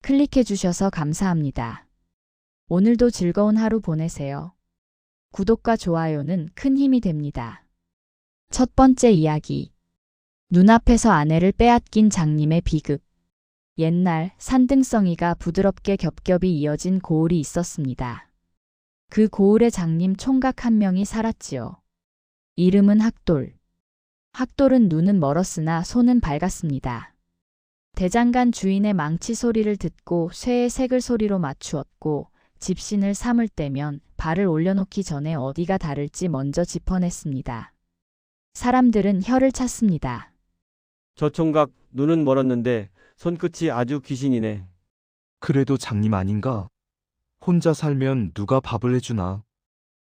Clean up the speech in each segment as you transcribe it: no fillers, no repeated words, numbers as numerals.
클릭해 주셔서 감사합니다. 오늘도 즐거운 하루 보내세요. 구독과 좋아요는 큰 힘이 됩니다. 첫 번째 이야기. 눈앞에서 아내를 빼앗긴 장님의 비극. 옛날 산등성이가 부드럽게 겹겹이 이어진 고을이 있었습니다. 그 고을의 장님 총각 한 명이 살았지요. 이름은 학돌. 학돌은 눈은 멀었으나 손은 밝았습니다. 대장간 주인의 망치 소리를 듣고 쇠의 새글 소리로 맞추었고 집신을 삼을 때면 발을 올려놓기 전에 어디가 다를지 먼저 짚어냈습니다. 사람들은 혀를 찼습니다. 저 총각 눈은 멀었는데 손끝이 아주 귀신이네. 그래도 장님 아닌가? 혼자 살면 누가 밥을 해주나?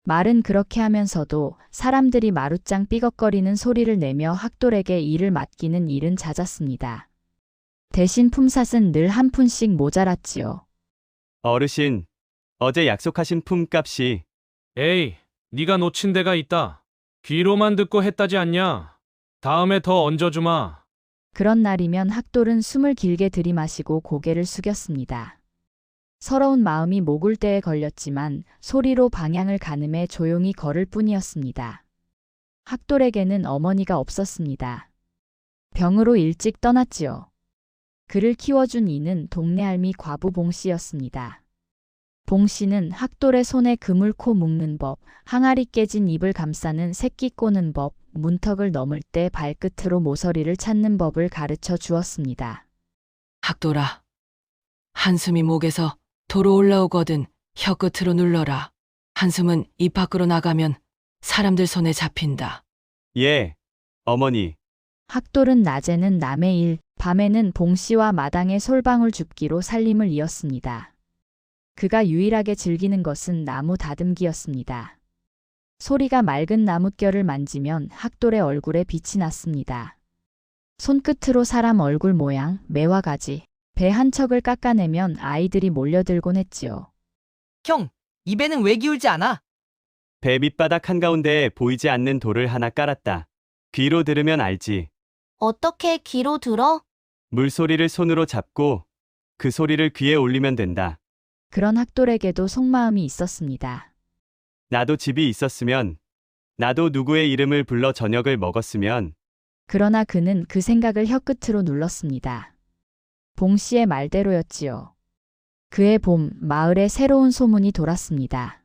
말은 그렇게 하면서도 사람들이 마루짱 삐걱거리는 소리를 내며 학돌에게 일을 맡기는 일은 잦았습니다. 대신 품삯은 늘 한 푼씩 모자랐지요. 어르신, 어제 약속하신 품값이. 에이, 네가 놓친 데가 있다. 귀로만 듣고 했다지 않냐? 다음에 더 얹어주마. 그런 날이면 학돌은 숨을 길게 들이마시고 고개를 숙였습니다. 서러운 마음이 모굴대에 걸렸지만 소리로 방향을 가늠해 조용히 걸을 뿐이었습니다. 학돌에게는 어머니가 없었습니다. 병으로 일찍 떠났지요. 그를 키워준 이는 동네 할미 과부 봉씨였습니다. 봉씨는 학돌의 손에 그물코 묶는 법, 항아리 깨진 입을 감싸는 새끼 꼬는 법, 문턱을 넘을 때 발끝으로 모서리를 찾는 법을 가르쳐 주었습니다. 학돌아, 한숨이 목에서 도로 올라오거든 혀끝으로 눌러라. 한숨은 입 밖으로 나가면 사람들 손에 잡힌다. 예, 어머니. 학돌은 낮에는 남의 일, 밤에는 봉씨와 마당의 솔방울 줍기로 살림을 이었습니다. 그가 유일하게 즐기는 것은 나무 다듬기였습니다. 소리가 맑은 나뭇결을 만지면 학돌의 얼굴에 빛이 났습니다. 손끝으로 사람 얼굴 모양, 매와 가지, 배 한 척을 깎아내면 아이들이 몰려들곤 했지요. 형, 입에는 왜 기울지 않아? 배 밑바닥 한가운데에 보이지 않는 돌을 하나 깔았다. 귀로 들으면 알지. 어떻게 귀로 들어? 물소리를 손으로 잡고 그 소리를 귀에 올리면 된다. 그런 학돌에게도 속마음이 있었습니다. 나도 집이 있었으면, 나도 누구의 이름을 불러 저녁을 먹었으면. 그러나 그는 그 생각을 혀끝으로 눌렀습니다. 봉씨의 말대로였지요. 그해 봄 마을에 새로운 소문이 돌았습니다.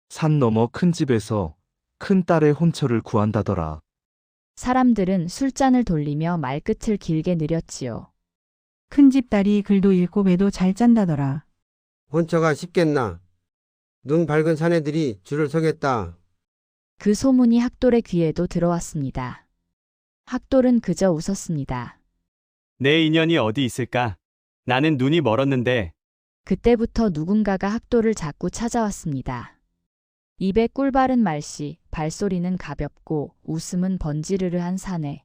산 너머 큰 집에서 큰 딸의 혼처를 구한다더라. 사람들은 술잔을 돌리며 말끝을 길게 느렸지요. 큰집 딸이 글도 읽고 배도 잘 짠다더라. 혼처가 쉽겠나? 눈 밝은 사내들이 줄을 서겠다. 그 소문이 학돌의 귀에도 들어왔습니다. 학돌은 그저 웃었습니다. 내 인연이 어디 있을까? 나는 눈이 멀었는데. 그때부터 누군가가 학돌을 자꾸 찾아왔습니다. 입에 꿀 바른 말씨, 발소리는 가볍고 웃음은 번지르르한 사내.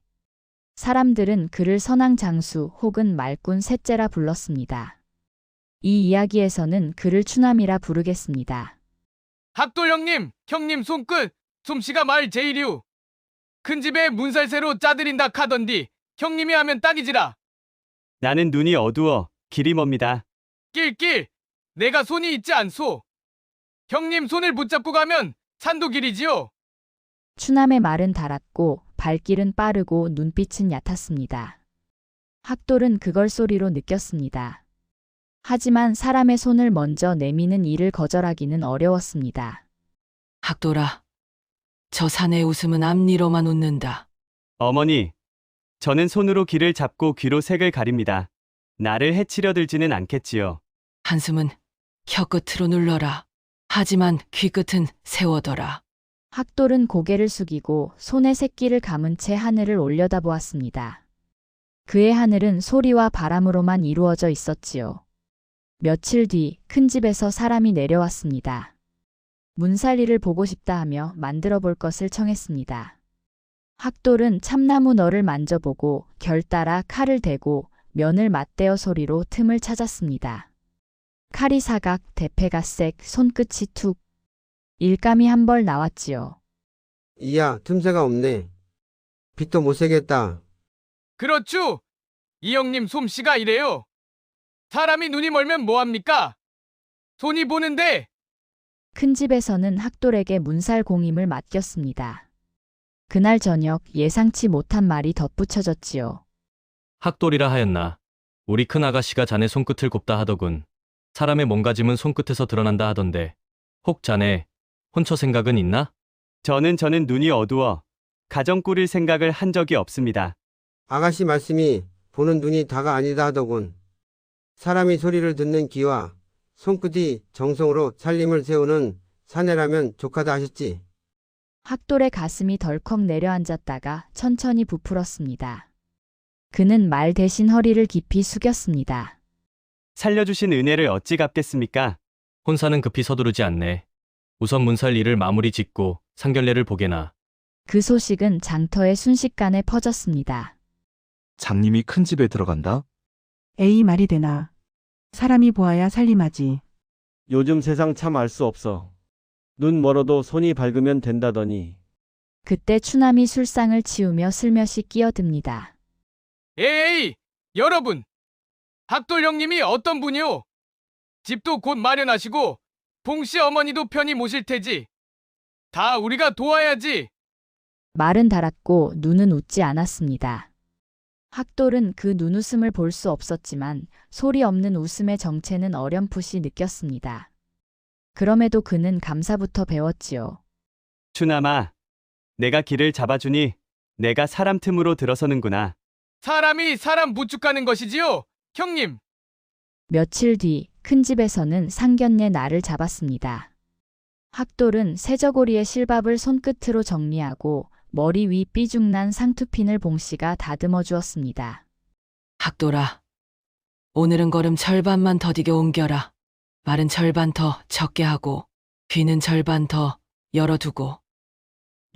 사람들은 그를 선왕장수 혹은 말꾼 셋째라 불렀습니다. 이 이야기에서는 그를 추남이라 부르겠습니다. 학돌 형님, 형님 손끝, 솜씨가 말 제일이우. 큰 집에 문살새로 짜들인다 카던디, 형님이 하면 딱이지라. 나는 눈이 어두워 길이 멉니다. 낄낄, 내가 손이 있지 않소. 형님 손을 붙잡고 가면 산도 길이지요. 추남의 말은 달았고 발길은 빠르고 눈빛은 얕았습니다. 학돌은 그걸 소리로 느꼈습니다. 하지만 사람의 손을 먼저 내미는 일을 거절하기는 어려웠습니다. 학돌아, 저 사내의 웃음은 앞니로만 웃는다. 어머니, 저는 손으로 귀를 잡고 귀로 색을 가립니다. 나를 해치려 들지는 않겠지요. 한숨은 혀끝으로 눌러라. 하지만 귀끝은 세워둬라. 학돌은 고개를 숙이고 손에 새끼를 감은 채 하늘을 올려다보았습니다. 그의 하늘은 소리와 바람으로만 이루어져 있었지요. 며칠 뒤 큰 집에서 사람이 내려왔습니다. 문살리를 보고 싶다 하며 만들어 볼 것을 청했습니다. 학돌은 참나무 너를 만져보고 결 따라 칼을 대고 면을 맞대어 소리로 틈을 찾았습니다. 칼이 사각, 대패가 색, 손끝이 툭. 일감이 한 벌 나왔지요. 이야, 틈새가 없네. 빛도 못 새겠다. 그렇죠. 이 형님 솜씨가 이래요. 사람이 눈이 멀면 뭐합니까? 손이 보는데. 큰 집에서는 학돌에게 문살 공임을 맡겼습니다. 그날 저녁 예상치 못한 말이 덧붙여졌지요. 학돌이라 하였나. 우리 큰 아가씨가 자네 손끝을 곱다 하더군. 사람의 몸가짐은 손끝에서 드러난다 하던데. 혹 자네 혼처 생각은 있나? 저는 눈이 어두워 가정 꾸릴 생각을 한 적이 없습니다. 아가씨 말씀이 보는 눈이 다가 아니다 하더군. 사람이 소리를 듣는 귀와 손끝이 정성으로 살림을 세우는 사내라면 족하다 하셨지. 학돌의 가슴이 덜컥 내려앉았다가 천천히 부풀었습니다. 그는 말 대신 허리를 깊이 숙였습니다. 살려주신 은혜를 어찌 갚겠습니까? 혼사는 급히 서두르지 않네. 우선 문살 일을 마무리 짓고 상견례를 보게나. 그 소식은 장터에 순식간에 퍼졌습니다. 장님이 큰 집에 들어간다? 에이 말이 되나. 사람이 보아야 살림하지. 요즘 세상 참 알 수 없어. 눈 멀어도 손이 밝으면 된다더니. 그때 추남이 술상을 치우며 슬며시 끼어듭니다. 에이, 여러분! 학돌 형님이 어떤 분이오? 집도 곧 마련하시고 봉씨 어머니도 편히 모실 테지. 다 우리가 도와야지. 말은 달았고 눈은 웃지 않았습니다. 학돌은 그 눈웃음을 볼 수 없었지만 소리 없는 웃음의 정체는 어렴풋이 느꼈습니다. 그럼에도 그는 감사부터 배웠지요. 추남아, 내가 길을 잡아주니 내가 사람 틈으로 들어서는구나. 사람이 사람 부축하는 것이지요, 형님. 며칠 뒤 큰 집에서는 상견례 날을 잡았습니다. 학돌은 세저고리의 실밥을 손끝으로 정리하고 머리 위 삐죽난 상투핀을 봉씨가 다듬어 주었습니다. 학돌아, 오늘은 걸음 절반만 더디게 옮겨라. 말은 절반 더 적게 하고 귀는 절반 더 열어두고.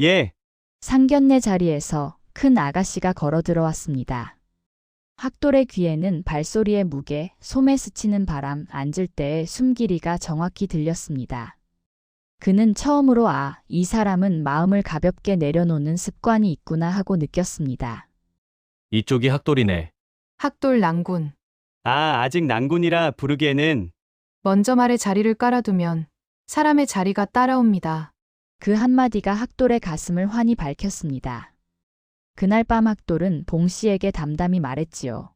예. 상견례 자리에서 큰 아가씨가 걸어 들어왔습니다. 학돌의 귀에는 발소리의 무게, 솜에 스치는 바람, 앉을 때의 숨길이가 정확히 들렸습니다. 그는 처음으로 이 사람은 마음을 가볍게 내려놓는 습관이 있구나 하고 느꼈습니다. 이쪽이 학돌이네. 학돌 낭군. 아직 낭군이라 부르기에는. 먼저 말의 자리를 깔아두면 사람의 자리가 따라옵니다. 그 한마디가 학돌의 가슴을 환히 밝혔습니다. 그날 밤 학돌은 봉씨에게 담담히 말했지요.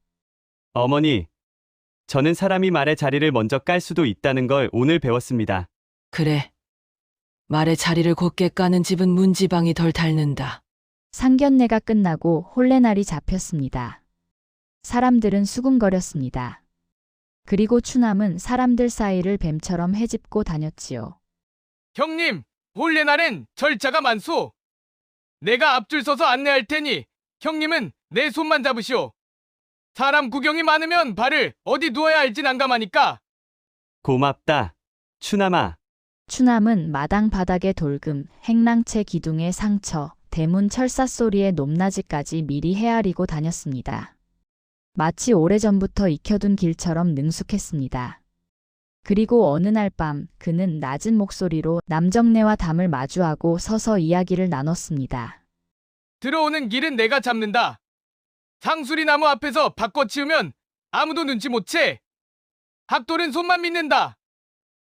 어머니, 저는 사람이 말의 자리를 먼저 깔 수도 있다는 걸 오늘 배웠습니다. 그래. 말의 자리를 곧게 까는 집은 문지방이 덜 닳는다. 상견례가 끝나고 혼례날이 잡혔습니다. 사람들은 수군거렸습니다. 그리고 추남은 사람들 사이를 뱀처럼 헤집고 다녔지요. 형님, 혼례날엔 절차가 많소. 내가 앞줄 서서 안내할 테니 형님은 내 손만 잡으시오. 사람 구경이 많으면 발을 어디 두어야 할지 난감하니까. 고맙다, 추남아. 추남은 마당 바닥의 돌금, 행랑채 기둥의 상처, 대문 철사 소리의 높낮이까지 미리 헤아리고 다녔습니다. 마치 오래전부터 익혀둔 길처럼 능숙했습니다. 그리고 어느 날 밤 그는 낮은 목소리로 남정네와 담을 마주하고 서서 이야기를 나눴습니다. 들어오는 길은 내가 잡는다. 상수리 나무 앞에서 바꿔 치우면 아무도 눈치 못 채. 학돌은 손만 믿는다.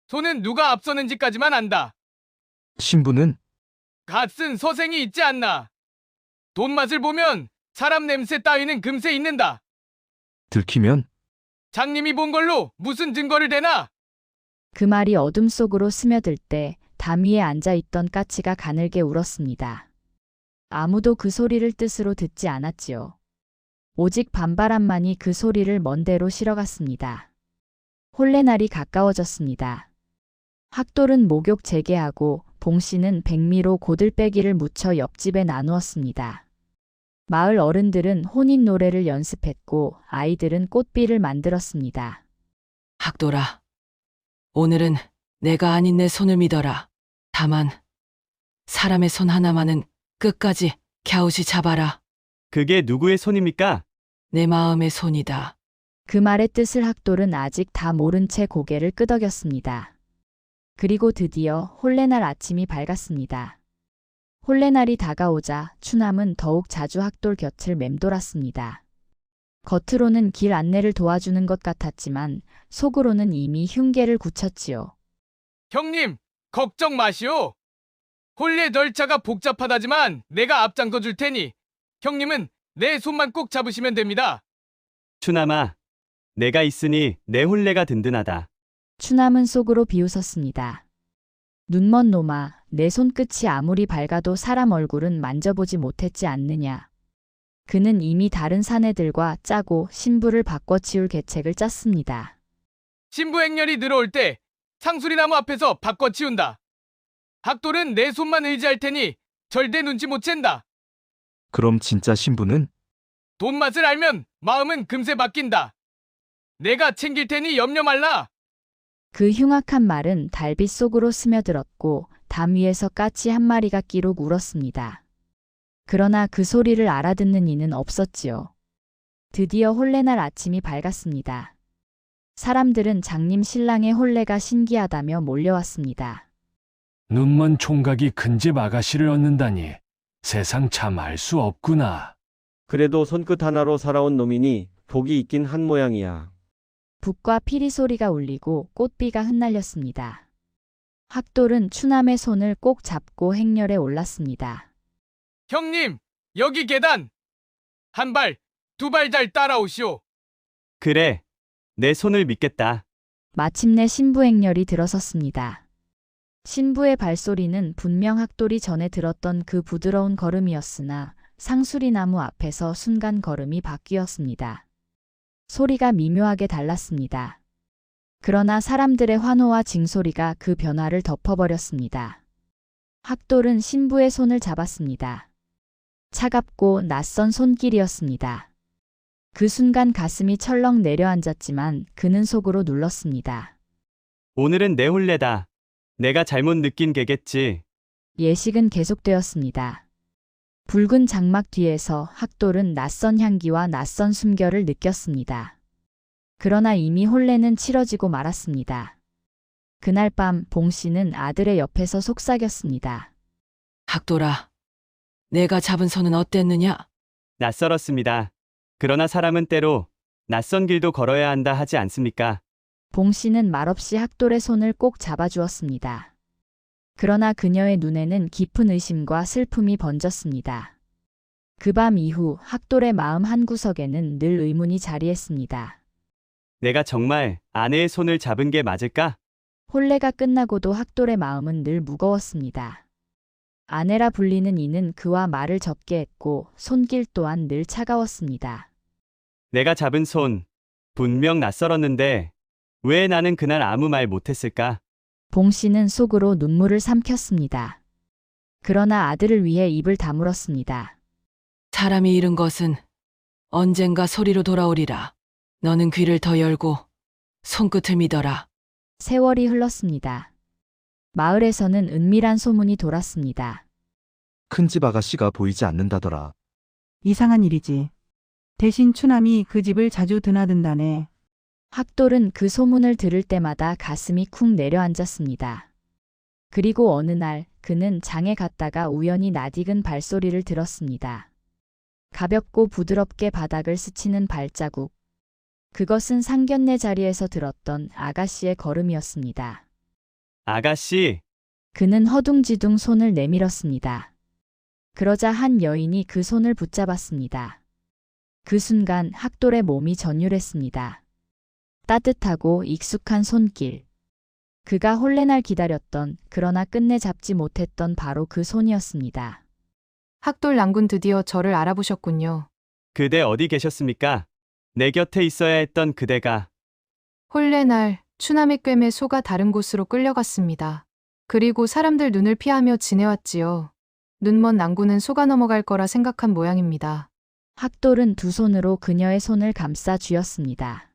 손은 누가 앞서는지까지만 안다. 신부는? 갓쓴 서생이 있지 않나. 돈맛을 보면 사람 냄새 따위는 금세 잊는다. 들키면? 장님이 본 걸로 무슨 증거를 대나? 그 말이 어둠 속으로 스며들 때 담 위에 앉아있던 까치가 가늘게 울었습니다. 아무도 그 소리를 뜻으로 듣지 않았지요. 오직 밤바람만이 그 소리를 먼데로 실어갔습니다. 혼례날이 가까워졌습니다. 학돌은 목욕 재개하고 봉씨는 백미로 고들빼기를 묻혀 옆집에 나누었습니다. 마을 어른들은 혼인 노래를 연습했고 아이들은 꽃비를 만들었습니다. 학돌아, 오늘은 내가 아닌 내 손을 믿어라. 다만 사람의 손 하나만은 끝까지 갸웃이 잡아라. 그게 누구의 손입니까? 내 마음의 손이다. 그 말의 뜻을 학돌은 아직 다 모른 채 고개를 끄덕였습니다. 그리고 드디어 혼례날 아침이 밝았습니다. 혼례날이 다가오자 추남은 더욱 자주 학돌 곁을 맴돌았습니다. 겉으로는 길 안내를 도와주는 것 같았지만 속으로는 이미 흉계를 굳혔지요. 형님, 걱정 마시오. 혼례 절차가 복잡하다지만 내가 앞장서 줄 테니 형님은 내 손만 꼭 잡으시면 됩니다. 추남아, 내가 있으니 내 혼례가 든든하다. 추남은 속으로 비웃었습니다. 눈먼 놈아, 내 손끝이 아무리 밝아도 사람 얼굴은 만져보지 못했지 않느냐. 그는 이미 다른 사내들과 짜고 신부를 바꿔치울 계책을 짰습니다. 신부 행렬이 늘어올 때 상수리나무 앞에서 바꿔치운다. 학돌은 내 손만 의지할 테니 절대 눈치 못 챈다. 그럼 진짜 신부는? 돈 맛을 알면 마음은 금세 바뀐다. 내가 챙길 테니 염려 말라. 그 흉악한 말은 달빛 속으로 스며들었고 담 위에서 까치 한 마리가 끼룩 울었습니다. 그러나 그 소리를 알아듣는 이는 없었지요. 드디어 혼례날 아침이 밝았습니다. 사람들은 장님 신랑의 혼례가 신기하다며 몰려왔습니다. 눈먼 총각이 큰 집 아가씨를 얻는다니 세상 참 알 수 없구나. 그래도 손끝 하나로 살아온 놈이니 복이 있긴 한 모양이야. 북과 피리 소리가 울리고 꽃비가 흩날렸습니다. 학돌은 추남의 손을 꼭 잡고 행렬에 올랐습니다. 형님, 여기 계단. 한 발, 두 발 잘 따라오시오. 그래, 내 손을 믿겠다. 마침내 신부 행렬이 들어섰습니다. 신부의 발소리는 분명 학돌이 전에 들었던 그 부드러운 걸음이었으나 상수리나무 앞에서 순간 걸음이 바뀌었습니다. 소리가 미묘하게 달랐습니다. 그러나 사람들의 환호와 징소리가 그 변화를 덮어버렸습니다. 학돌은 신부의 손을 잡았습니다. 차갑고 낯선 손길이었습니다. 그 순간 가슴이 철렁 내려앉았지만 그는 속으로 눌렀습니다. 오늘은 내 혼례다. 내가 잘못 느낀 게겠지. 예식은 계속되었습니다. 붉은 장막 뒤에서 학돌은 낯선 향기와 낯선 숨결을 느꼈습니다. 그러나 이미 혼례는 치러지고 말았습니다. 그날 밤 봉씨는 아들의 옆에서 속삭였습니다. 학돌아, 내가 잡은 손은 어땠느냐? 낯설었습니다. 그러나 사람은 때로 낯선 길도 걸어야 한다 하지 않습니까? 봉씨는 말없이 학돌의 손을 꼭 잡아주었습니다. 그러나 그녀의 눈에는 깊은 의심과 슬픔이 번졌습니다. 그 밤 이후 학돌의 마음 한구석에는 늘 의문이 자리했습니다. 내가 정말 아내의 손을 잡은 게 맞을까? 혼례가 끝나고도 학돌의 마음은 늘 무거웠습니다. 아내라 불리는 이는 그와 말을 적게 했고 손길 또한 늘 차가웠습니다. 내가 잡은 손, 분명 낯설었는데 왜 나는 그날 아무 말 못했을까? 봉씨는 속으로 눈물을 삼켰습니다. 그러나 아들을 위해 입을 다물었습니다. 사람이 잃은 것은 언젠가 소리로 돌아오리라. 너는 귀를 더 열고 손끝을 믿어라. 세월이 흘렀습니다. 마을에서는 은밀한 소문이 돌았습니다. 큰 집 아가씨가 보이지 않는다더라. 이상한 일이지. 대신 추남이 그 집을 자주 드나든다네. 학돌은 그 소문을 들을 때마다 가슴이 쿵 내려앉았습니다. 그리고 어느 날 그는 장에 갔다가 우연히 낯익은 발소리를 들었습니다. 가볍고 부드럽게 바닥을 스치는 발자국. 그것은 상견례 자리에서 들었던 아가씨의 걸음이었습니다. 아가씨. 그는 허둥지둥 손을 내밀었습니다. 그러자 한 여인이 그 손을 붙잡았습니다. 그 순간 학돌의 몸이 전율했습니다. 따뜻하고 익숙한 손길. 그가 혼례날 기다렸던 그러나 끝내 잡지 못했던 바로 그 손이었습니다. 학돌 낭군 드디어 저를 알아보셨군요. 그대 어디 계셨습니까? 내 곁에 있어야 했던 그대가. 혼례날 추남의 꿰매 소가 다른 곳으로 끌려갔습니다. 그리고 사람들 눈을 피하며 지내왔지요. 눈먼 낭군은 소가 넘어갈 거라 생각한 모양입니다. 학돌은 두 손으로 그녀의 손을 감싸 쥐었습니다.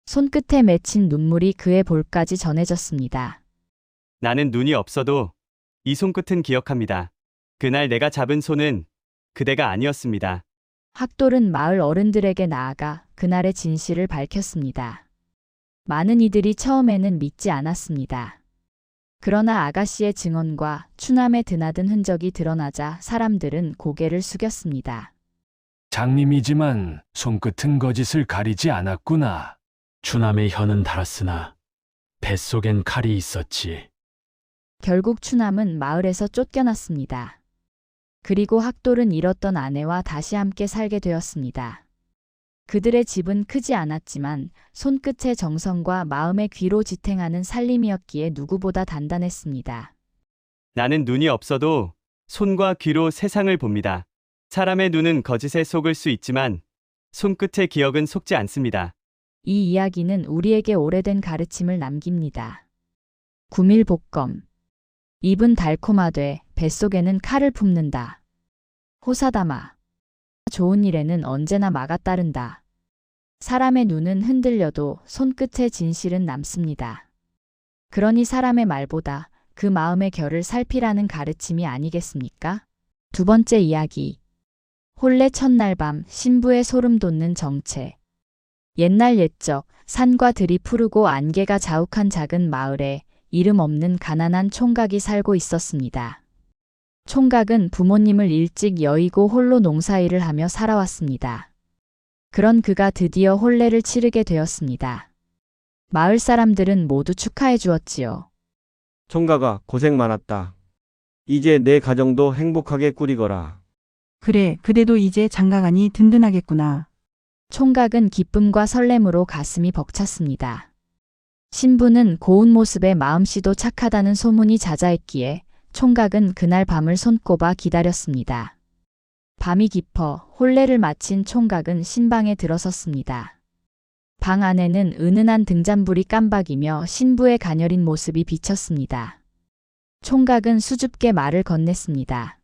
손끝에 맺힌 눈물이 그의 볼까지 전해졌습니다. 나는 눈이 없어도 이 손끝은 기억합니다. 그날 내가 잡은 손은 그대가 아니었습니다. 학돌은 마을 어른들에게 나아가 그날의 진실을 밝혔습니다. 많은 이들이 처음에는 믿지 않았습니다. 그러나 아가씨의 증언과 추남의 드나든 흔적이 드러나자 사람들은 고개를 숙였습니다. 장님이지만 손끝은 거짓을 가리지 않았구나. 추남의 혀는 달았으나 뱃속엔 칼이 있었지. 결국 추남은 마을에서 쫓겨났습니다. 그리고 학돌은 잃었던 아내와 다시 함께 살게 되었습니다. 그들의 집은 크지 않았지만 손끝의 정성과 마음의 귀로 지탱하는 살림이었기에 누구보다 단단했습니다. 나는 눈이 없어도 손과 귀로 세상을 봅니다. 사람의 눈은 거짓에 속을 수 있지만 손끝의 기억은 속지 않습니다. 이 이야기는 우리에게 오래된 가르침을 남깁니다. 구밀복검. 입은 달콤하되 뱃속에는 칼을 품는다. 호사다마. 좋은 일에는 언제나 마가 따른다. 사람의 눈은 흔들려도 손끝의 진실은 남습니다. 그러니 사람의 말보다 그 마음의 결을 살피라는 가르침이 아니겠습니까? 두 번째 이야기. 혼례 첫날 밤 신부의 소름 돋는 정체. 옛날 옛적 산과 들이 푸르고 안개가 자욱한 작은 마을에 이름 없는 가난한 총각이 살고 있었습니다. 총각은 부모님을 일찍 여의고 홀로 농사일을 하며 살아왔습니다. 그런 그가 드디어 혼례를 치르게 되었습니다. 마을 사람들은 모두 축하해 주었지요. 총각아, 고생 많았다. 이제 내 가정도 행복하게 꾸리거라. 그래, 그대도 이제 장가가니 든든하겠구나. 총각은 기쁨과 설렘으로 가슴이 벅찼습니다. 신부는 고운 모습에 마음씨도 착하다는 소문이 자자했기에 총각은 그날 밤을 손꼽아 기다렸습니다. 밤이 깊어 혼례를 마친 총각은 신방에 들어섰습니다. 방 안에는 은은한 등잔불이 깜박이며 신부의 가녀린 모습이 비쳤습니다. 총각은 수줍게 말을 건넸습니다.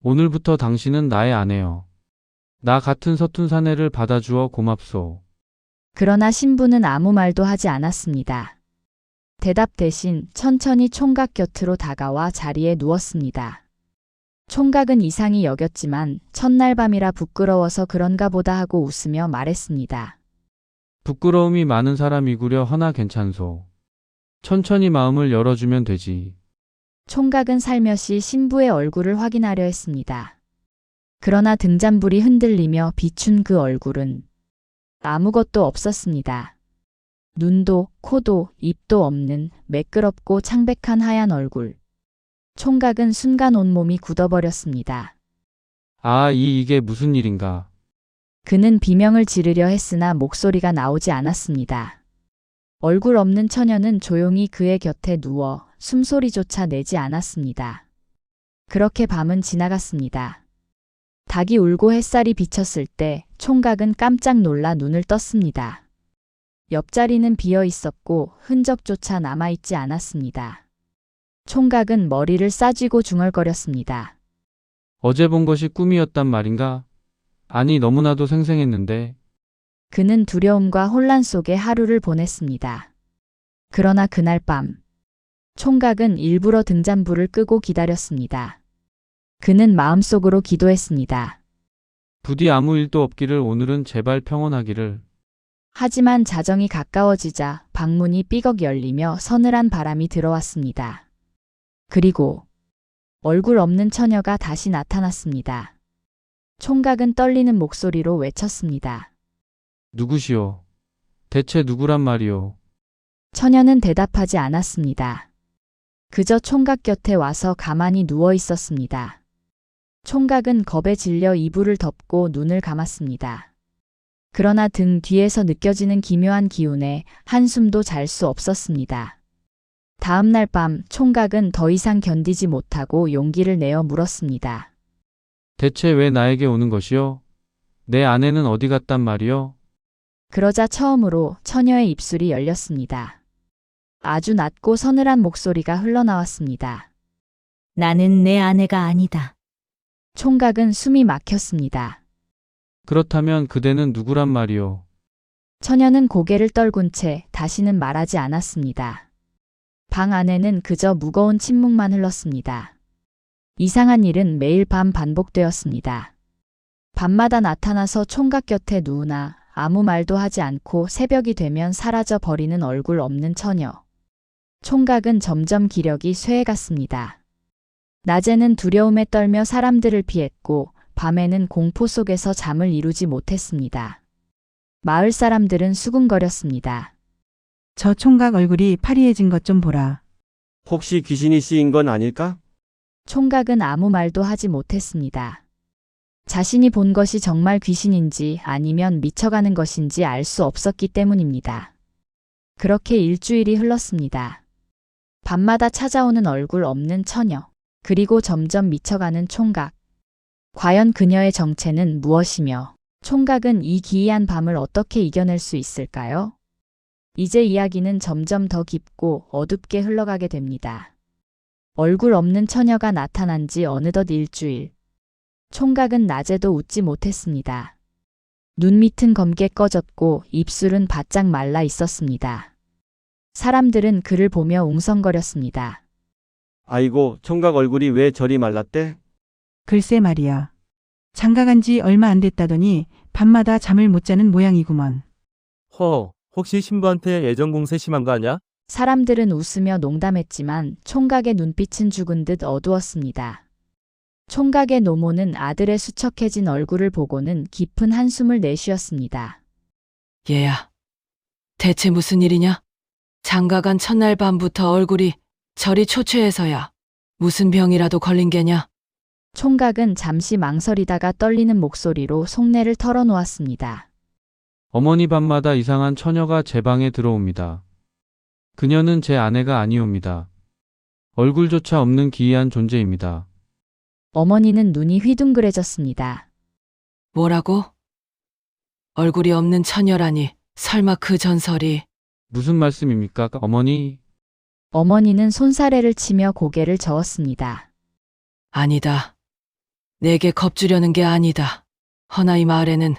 오늘부터 당신은 나의 아내요. 나 같은 서툰 사내를 받아주어 고맙소. 그러나 신부는 아무 말도 하지 않았습니다. 대답 대신 천천히 총각 곁으로 다가와 자리에 누웠습니다. 총각은 이상히 여겼지만 첫날 밤이라 부끄러워서 그런가 보다 하고 웃으며 말했습니다. 부끄러움이 많은 사람이구려 허나 괜찮소. 천천히 마음을 열어주면 되지. 총각은 살며시 신부의 얼굴을 확인하려 했습니다. 그러나 등잔불이 흔들리며 비춘 그 얼굴은 아무것도 없었습니다. 눈도 코도 입도 없는 매끄럽고 창백한 하얀 얼굴. 총각은 순간 온몸이 굳어버렸습니다. 아, 이게 무슨 일인가. 그는 비명을 지르려 했으나 목소리가 나오지 않았습니다. 얼굴 없는 처녀는 조용히 그의 곁에 누워 숨소리조차 내지 않았습니다. 그렇게 밤은 지나갔습니다. 닭이 울고 햇살이 비쳤을 때 총각은 깜짝 놀라 눈을 떴습니다. 옆자리는 비어 있었고 흔적조차 남아있지 않았습니다. 총각은 머리를 싸쥐고 중얼거렸습니다. 어제 본 것이 꿈이었단 말인가? 아니, 너무나도 생생했는데. 그는 두려움과 혼란 속에 하루를 보냈습니다. 그러나 그날 밤, 총각은 일부러 등잔불을 끄고 기다렸습니다. 그는 마음속으로 기도했습니다. 부디 아무 일도 없기를, 오늘은 제발 평온하기를. 하지만 자정이 가까워지자 방문이 삐걱 열리며 서늘한 바람이 들어왔습니다. 그리고 얼굴 없는 처녀가 다시 나타났습니다. 총각은 떨리는 목소리로 외쳤습니다. 누구시오? 대체 누구란 말이오? 처녀는 대답하지 않았습니다. 그저 총각 곁에 와서 가만히 누워 있었습니다. 총각은 겁에 질려 이불을 덮고 눈을 감았습니다. 그러나 등 뒤에서 느껴지는 기묘한 기운에 한숨도 잘 수 없었습니다. 다음 날 밤 총각은 더 이상 견디지 못하고 용기를 내어 물었습니다. 대체 왜 나에게 오는 것이오? 내 아내는 어디 갔단 말이오? 그러자 처음으로 처녀의 입술이 열렸습니다. 아주 낮고 서늘한 목소리가 흘러나왔습니다. 나는 내 아내가 아니다. 총각은 숨이 막혔습니다. 그렇다면 그대는 누구란 말이오? 처녀는 고개를 떨군 채 다시는 말하지 않았습니다. 방 안에는 그저 무거운 침묵만 흘렀습니다. 이상한 일은 매일 밤 반복되었습니다. 밤마다 나타나서 총각 곁에 누우나 아무 말도 하지 않고 새벽이 되면 사라져 버리는 얼굴 없는 처녀. 총각은 점점 기력이 쇠해갔습니다. 낮에는 두려움에 떨며 사람들을 피했고 밤에는 공포 속에서 잠을 이루지 못했습니다. 마을 사람들은 수군거렸습니다. 저 총각 얼굴이 파리해진 것 좀 보라. 혹시 귀신이 쓰인 건 아닐까? 총각은 아무 말도 하지 못했습니다. 자신이 본 것이 정말 귀신인지 아니면 미쳐가는 것인지 알 수 없었기 때문입니다. 그렇게 일주일이 흘렀습니다. 밤마다 찾아오는 얼굴 없는 처녀, 그리고 점점 미쳐가는 총각. 과연 그녀의 정체는 무엇이며 총각은 이 기이한 밤을 어떻게 이겨낼 수 있을까요? 이제 이야기는 점점 더 깊고 어둡게 흘러가게 됩니다. 얼굴 없는 처녀가 나타난 지 어느덧 일주일. 총각은 낮에도 웃지 못했습니다. 눈 밑은 검게 꺼졌고 입술은 바짝 말라 있었습니다. 사람들은 그를 보며 웅성거렸습니다. 아이고, 총각 얼굴이 왜 저리 말랐대? 글쎄 말이야. 장가간 지 얼마 안 됐다더니 밤마다 잠을 못 자는 모양이구먼. 혹시 신부한테 애정 공세 심한 거 아냐? 사람들은 웃으며 농담했지만 총각의 눈빛은 죽은 듯 어두웠습니다. 총각의 노모는 아들의 수척해진 얼굴을 보고는 깊은 한숨을 내쉬었습니다. 얘야, 대체 무슨 일이냐? 장가간 첫날 밤부터 얼굴이 저리 초췌해서야. 무슨 병이라도 걸린 게냐? 총각은 잠시 망설이다가 떨리는 목소리로 속내를 털어놓았습니다. 어머니 밤마다 이상한 처녀가 제 방에 들어옵니다. 그녀는 제 아내가 아니옵니다. 얼굴조차 없는 기이한 존재입니다. 어머니는 눈이 휘둥그레졌습니다. 뭐라고? 얼굴이 없는 처녀라니, 설마 그 전설이... 무슨 말씀입니까, 어머니? 어머니는 손사래를 치며 고개를 저었습니다. 아니다. 내게 겁주려는 게 아니다. 허나 이 마을에는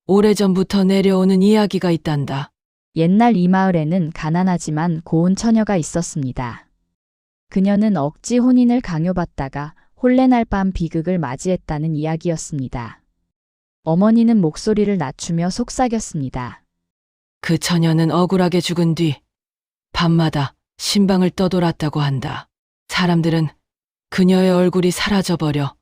오래전부터 내려오는 이야기가 있단다. 옛날 이 마을에는 가난하지만 고운 처녀가 있었습니다. 그녀는 억지 혼인을 강요받다가 혼례날 밤 비극을 맞이했다는 이야기였습니다. 어머니는 목소리를 낮추며 속삭였습니다. 그 처녀는 억울하게 죽은 뒤 밤마다 신방을 떠돌았다고 한다. 사람들은 그녀의 얼굴이 사라져버려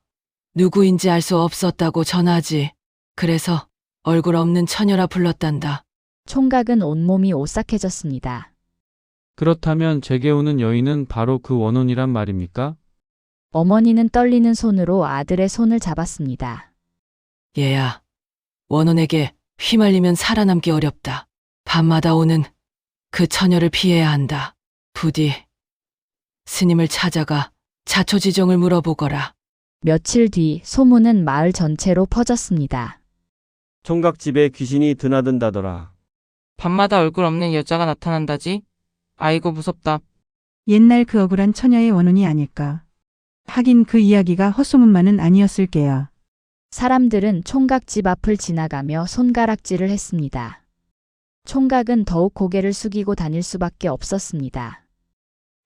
누구인지 알 수 없었다고 전하지. 그래서 얼굴 없는 처녀라 불렀단다. 총각은 온몸이 오싹해졌습니다. 그렇다면 제게 오는 여인은 바로 그 원혼이란 말입니까? 어머니는 떨리는 손으로 아들의 손을 잡았습니다. 얘야, 원혼에게 휘말리면 살아남기 어렵다. 밤마다 오는 그 처녀를 피해야 한다. 부디 스님을 찾아가 자초지종을 물어보거라. 며칠 뒤 소문은 마을 전체로 퍼졌습니다. 총각 집에 귀신이 드나든다더라. 밤마다 얼굴 없는 여자가 나타난다지? 아이고 무섭다. 옛날 그 억울한 처녀의 원혼이 아닐까. 하긴 그 이야기가 헛소문만은 아니었을 게야. 사람들은 총각 집 앞을 지나가며 손가락질을 했습니다. 총각은 더욱 고개를 숙이고 다닐 수밖에 없었습니다.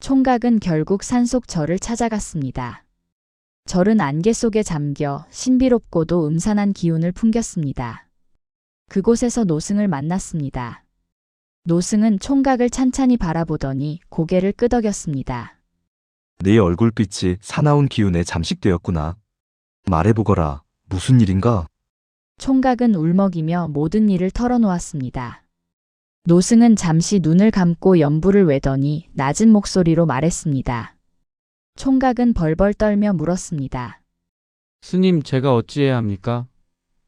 총각은 결국 산속 절을 찾아갔습니다. 절은 안개 속에 잠겨 신비롭고도 음산한 기운을 풍겼습니다. 그곳에서 노승을 만났습니다. 노승은 총각을 찬찬히 바라보더니 고개를 끄덕였습니다. 네 얼굴빛이 사나운 기운에 잠식되었구나. 말해보거라. 무슨 일인가? 총각은 울먹이며 모든 일을 털어놓았습니다. 노승은 잠시 눈을 감고 연부를 외더니 낮은 목소리로 말했습니다. 총각은 벌벌 떨며 물었습니다. 스님, 제가 어찌해야 합니까?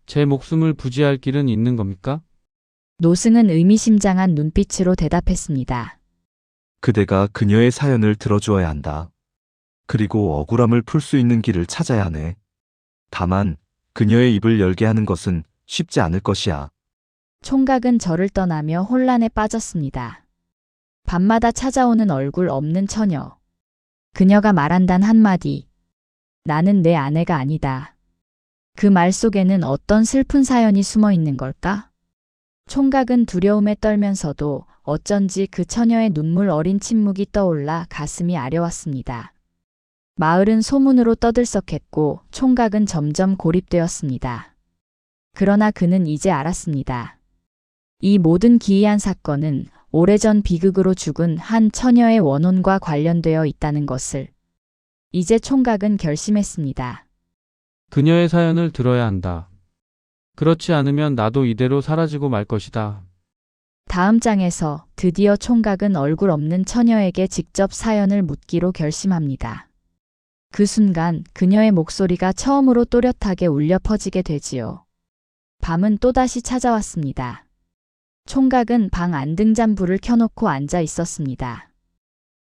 제 목숨을 부지할 길은 있는 겁니까? 노승은 의미심장한 눈빛으로 대답했습니다. 그대가 그녀의 사연을 들어주어야 한다. 그리고 억울함을 풀 수 있는 길을 찾아야 하네. 다만 그녀의 입을 열게 하는 것은 쉽지 않을 것이야. 총각은 절을 떠나며 혼란에 빠졌습니다. 밤마다 찾아오는 얼굴 없는 처녀. 그녀가 말한 단 한마디. 나는 내 아내가 아니다. 그 말 속에는 어떤 슬픈 사연이 숨어 있는 걸까? 총각은 두려움에 떨면서도 어쩐지 그 처녀의 눈물 어린 침묵이 떠올라 가슴이 아려왔습니다. 마을은 소문으로 떠들썩했고 총각은 점점 고립되었습니다. 그러나 그는 이제 알았습니다. 이 모든 기이한 사건은 오래전 비극으로 죽은 한 처녀의 원혼과 관련되어 있다는 것을. 이제 총각은 결심했습니다. 그녀의 사연을 들어야 한다. 그렇지 않으면 나도 이대로 사라지고 말 것이다. 다음 장에서 드디어 총각은 얼굴 없는 처녀에게 직접 사연을 묻기로 결심합니다. 그 순간 그녀의 목소리가 처음으로 또렷하게 울려 퍼지게 되지요. 밤은 또다시 찾아왔습니다. 총각은 방 안 등잔불을 켜놓고 앉아 있었습니다.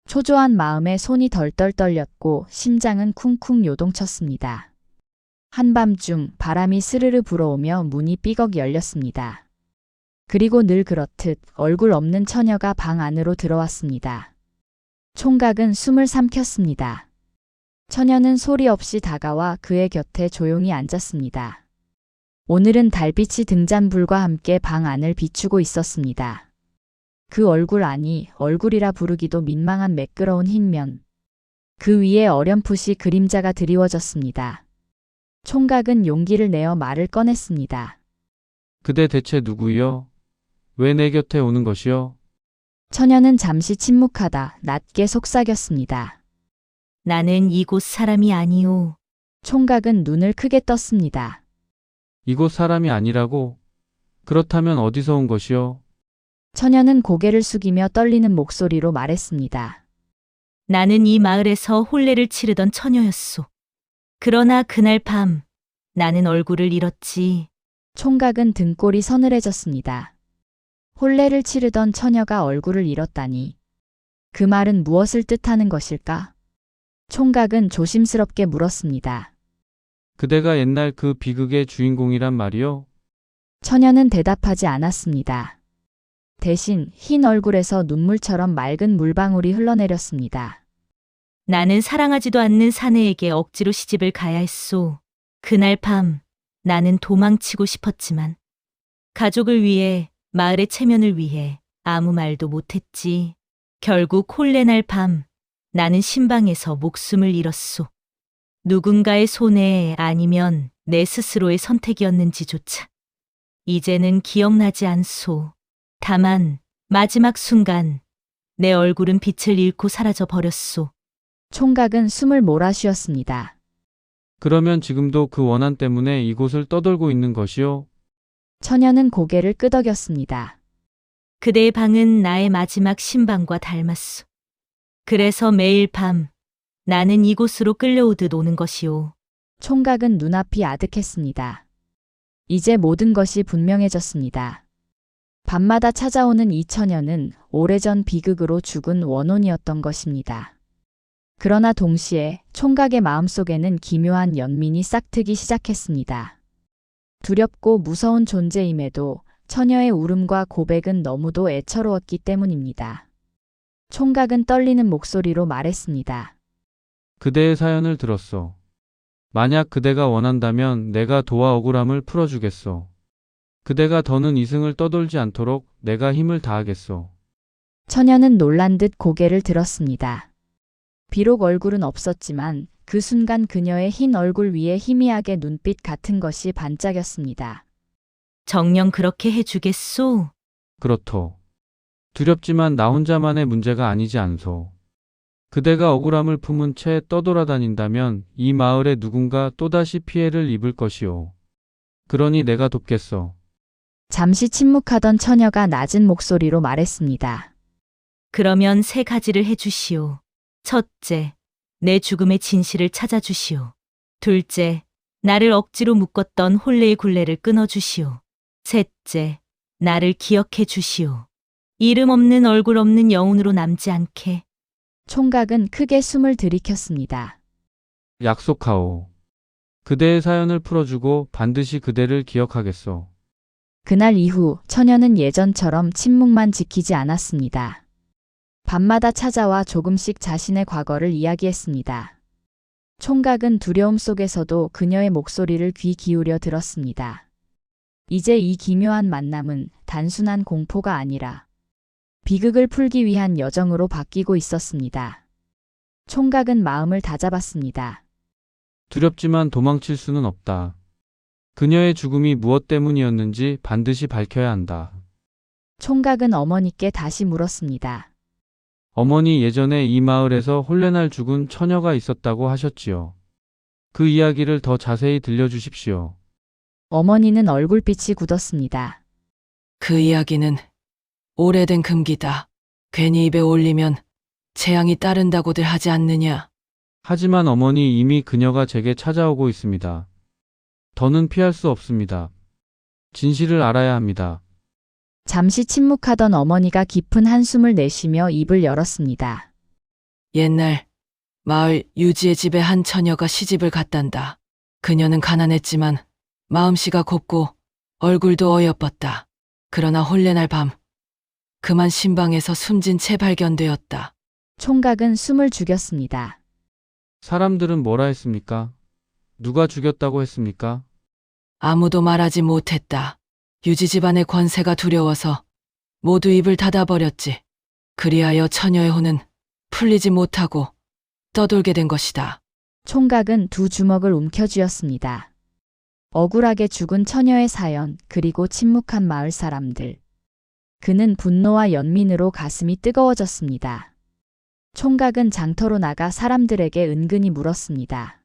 초조한 마음에 손이 덜덜 떨렸고 심장은 쿵쿵 요동쳤습니다. 한밤중 바람이 스르르 불어오며 문이 삐걱 열렸습니다. 그리고 늘 그렇듯 얼굴 없는 처녀가 방 안으로 들어왔습니다. 총각은 숨을 삼켰습니다. 처녀는 소리 없이 다가와 그의 곁에 조용히 앉았습니다. 오늘은 달빛이 등잔불과 함께 방 안을 비추고 있었습니다. 그 얼굴 아니 얼굴이라 부르기도 민망한 매끄러운 흰면. 그 위에 어렴풋이 그림자가 드리워졌습니다. 총각은 용기를 내어 말을 꺼냈습니다. 그대 대체 누구요? 왜 내 곁에 오는 것이요? 처녀는 잠시 침묵하다 낮게 속삭였습니다. 나는 이곳 사람이 아니오. 총각은 눈을 크게 떴습니다. 이곳 사람이 아니라고? 그렇다면 어디서 온 것이요? 처녀는 고개를 숙이며 떨리는 목소리로 말했습니다. 나는 이 마을에서 혼례를 치르던 처녀였소. 그러나 그날 밤 나는 얼굴을 잃었지. 총각은 등골이 서늘해졌습니다. 혼례를 치르던 처녀가 얼굴을 잃었다니. 그 말은 무엇을 뜻하는 것일까? 총각은 조심스럽게 물었습니다. 그대가 옛날 그 비극의 주인공이란 말이요? 처녀는 대답하지 않았습니다. 대신 흰 얼굴에서 눈물처럼 맑은 물방울이 흘러내렸습니다. 나는 사랑하지도 않는 사내에게 억지로 시집을 가야 했소. 그날 밤 나는 도망치고 싶었지만 가족을 위해 마을의 체면을 위해 아무 말도 못했지. 결국 혼례날 밤 나는 신방에서 목숨을 잃었소. 누군가의 손해 아니면 내 스스로의 선택이었는지조차 이제는 기억나지 않소. 다만 마지막 순간 내 얼굴은 빛을 잃고 사라져 버렸소. 총각은 숨을 몰아쉬었습니다. 그러면 지금도 그 원한 때문에 이곳을 떠돌고 있는 것이요? 처녀는 고개를 끄덕였습니다. 그대의 방은 나의 마지막 신방과 닮았소. 그래서 매일 밤 나는 이곳으로 끌려오듯 오는 것이오. 총각은 눈앞이 아득했습니다. 이제 모든 것이 분명해졌습니다. 밤마다 찾아오는 이 처녀는 오래전 비극으로 죽은 원혼이었던 것입니다. 그러나 동시에 총각의 마음속에는 기묘한 연민이 싹트기 시작했습니다. 두렵고 무서운 존재임에도 처녀의 울음과 고백은 너무도 애처로웠기 때문입니다. 총각은 떨리는 목소리로 말했습니다. 그대의 사연을 들었소. 만약 그대가 원한다면 내가 도와 억울함을 풀어주겠소. 그대가 더는 이승을 떠돌지 않도록 내가 힘을 다하겠소. 처녀는 놀란 듯 고개를 들었습니다. 비록 얼굴은 없었지만 그 순간 그녀의 흰 얼굴 위에 희미하게 눈빛 같은 것이 반짝였습니다. 정녕 그렇게 해주겠소? 그렇소. 두렵지만 나 혼자만의 문제가 아니지 않소. 그대가 억울함을 품은 채 떠돌아다닌다면 이 마을에 누군가 또다시 피해를 입을 것이오. 그러니 내가 돕겠소. 잠시 침묵하던 처녀가 낮은 목소리로 말했습니다. 그러면 세 가지를 해주시오. 첫째, 내 죽음의 진실을 찾아주시오. 둘째, 나를 억지로 묶었던 혼례의 굴레를 끊어주시오. 셋째, 나를 기억해 주시오. 이름 없는 얼굴 없는 영혼으로 남지 않게. 총각은 크게 숨을 들이켰습니다. 약속하오. 그대의 사연을 풀어주고 반드시 그대를 기억하겠소. 그날 이후 처녀는 예전처럼 침묵만 지키지 않았습니다. 밤마다 찾아와 조금씩 자신의 과거를 이야기했습니다. 총각은 두려움 속에서도 그녀의 목소리를 귀 기울여 들었습니다. 이제 이 기묘한 만남은 단순한 공포가 아니라 비극을 풀기 위한 여정으로 바뀌고 있었습니다. 총각은 마음을 다잡았습니다. 두렵지만 도망칠 수는 없다. 그녀의 죽음이 무엇 때문이었는지 반드시 밝혀야 한다. 총각은 어머니께 다시 물었습니다. 어머니 예전에 이 마을에서 혼례날 죽은 처녀가 있었다고 하셨지요. 그 이야기를 더 자세히 들려주십시오. 어머니는 얼굴빛이 굳었습니다. 그 이야기는 오래된 금기다. 괜히 입에 올리면 재앙이 따른다고들 하지 않느냐. 하지만 어머니 이미 그녀가 제게 찾아오고 있습니다. 더는 피할 수 없습니다. 진실을 알아야 합니다. 잠시 침묵하던 어머니가 깊은 한숨을 내쉬며 입을 열었습니다. 옛날 마을 유지의 집에 한 처녀가 시집을 갔단다. 그녀는 가난했지만 마음씨가 곱고 얼굴도 어여뻤다. 그러나 혼례날 밤 그만 신방에서 숨진 채 발견되었다. 총각은 숨을 죽였습니다. 사람들은 뭐라 했습니까? 누가 죽였다고 했습니까? 아무도 말하지 못했다. 유지 집안의 권세가 두려워서 모두 입을 닫아버렸지. 그리하여 처녀의 혼은 풀리지 못하고 떠돌게 된 것이다. 총각은 두 주먹을 움켜쥐었습니다. 억울하게 죽은 처녀의 사연, 그리고 침묵한 마을 사람들. 그는 분노와 연민으로 가슴이 뜨거워졌습니다. 총각은 장터로 나가 사람들에게 은근히 물었습니다.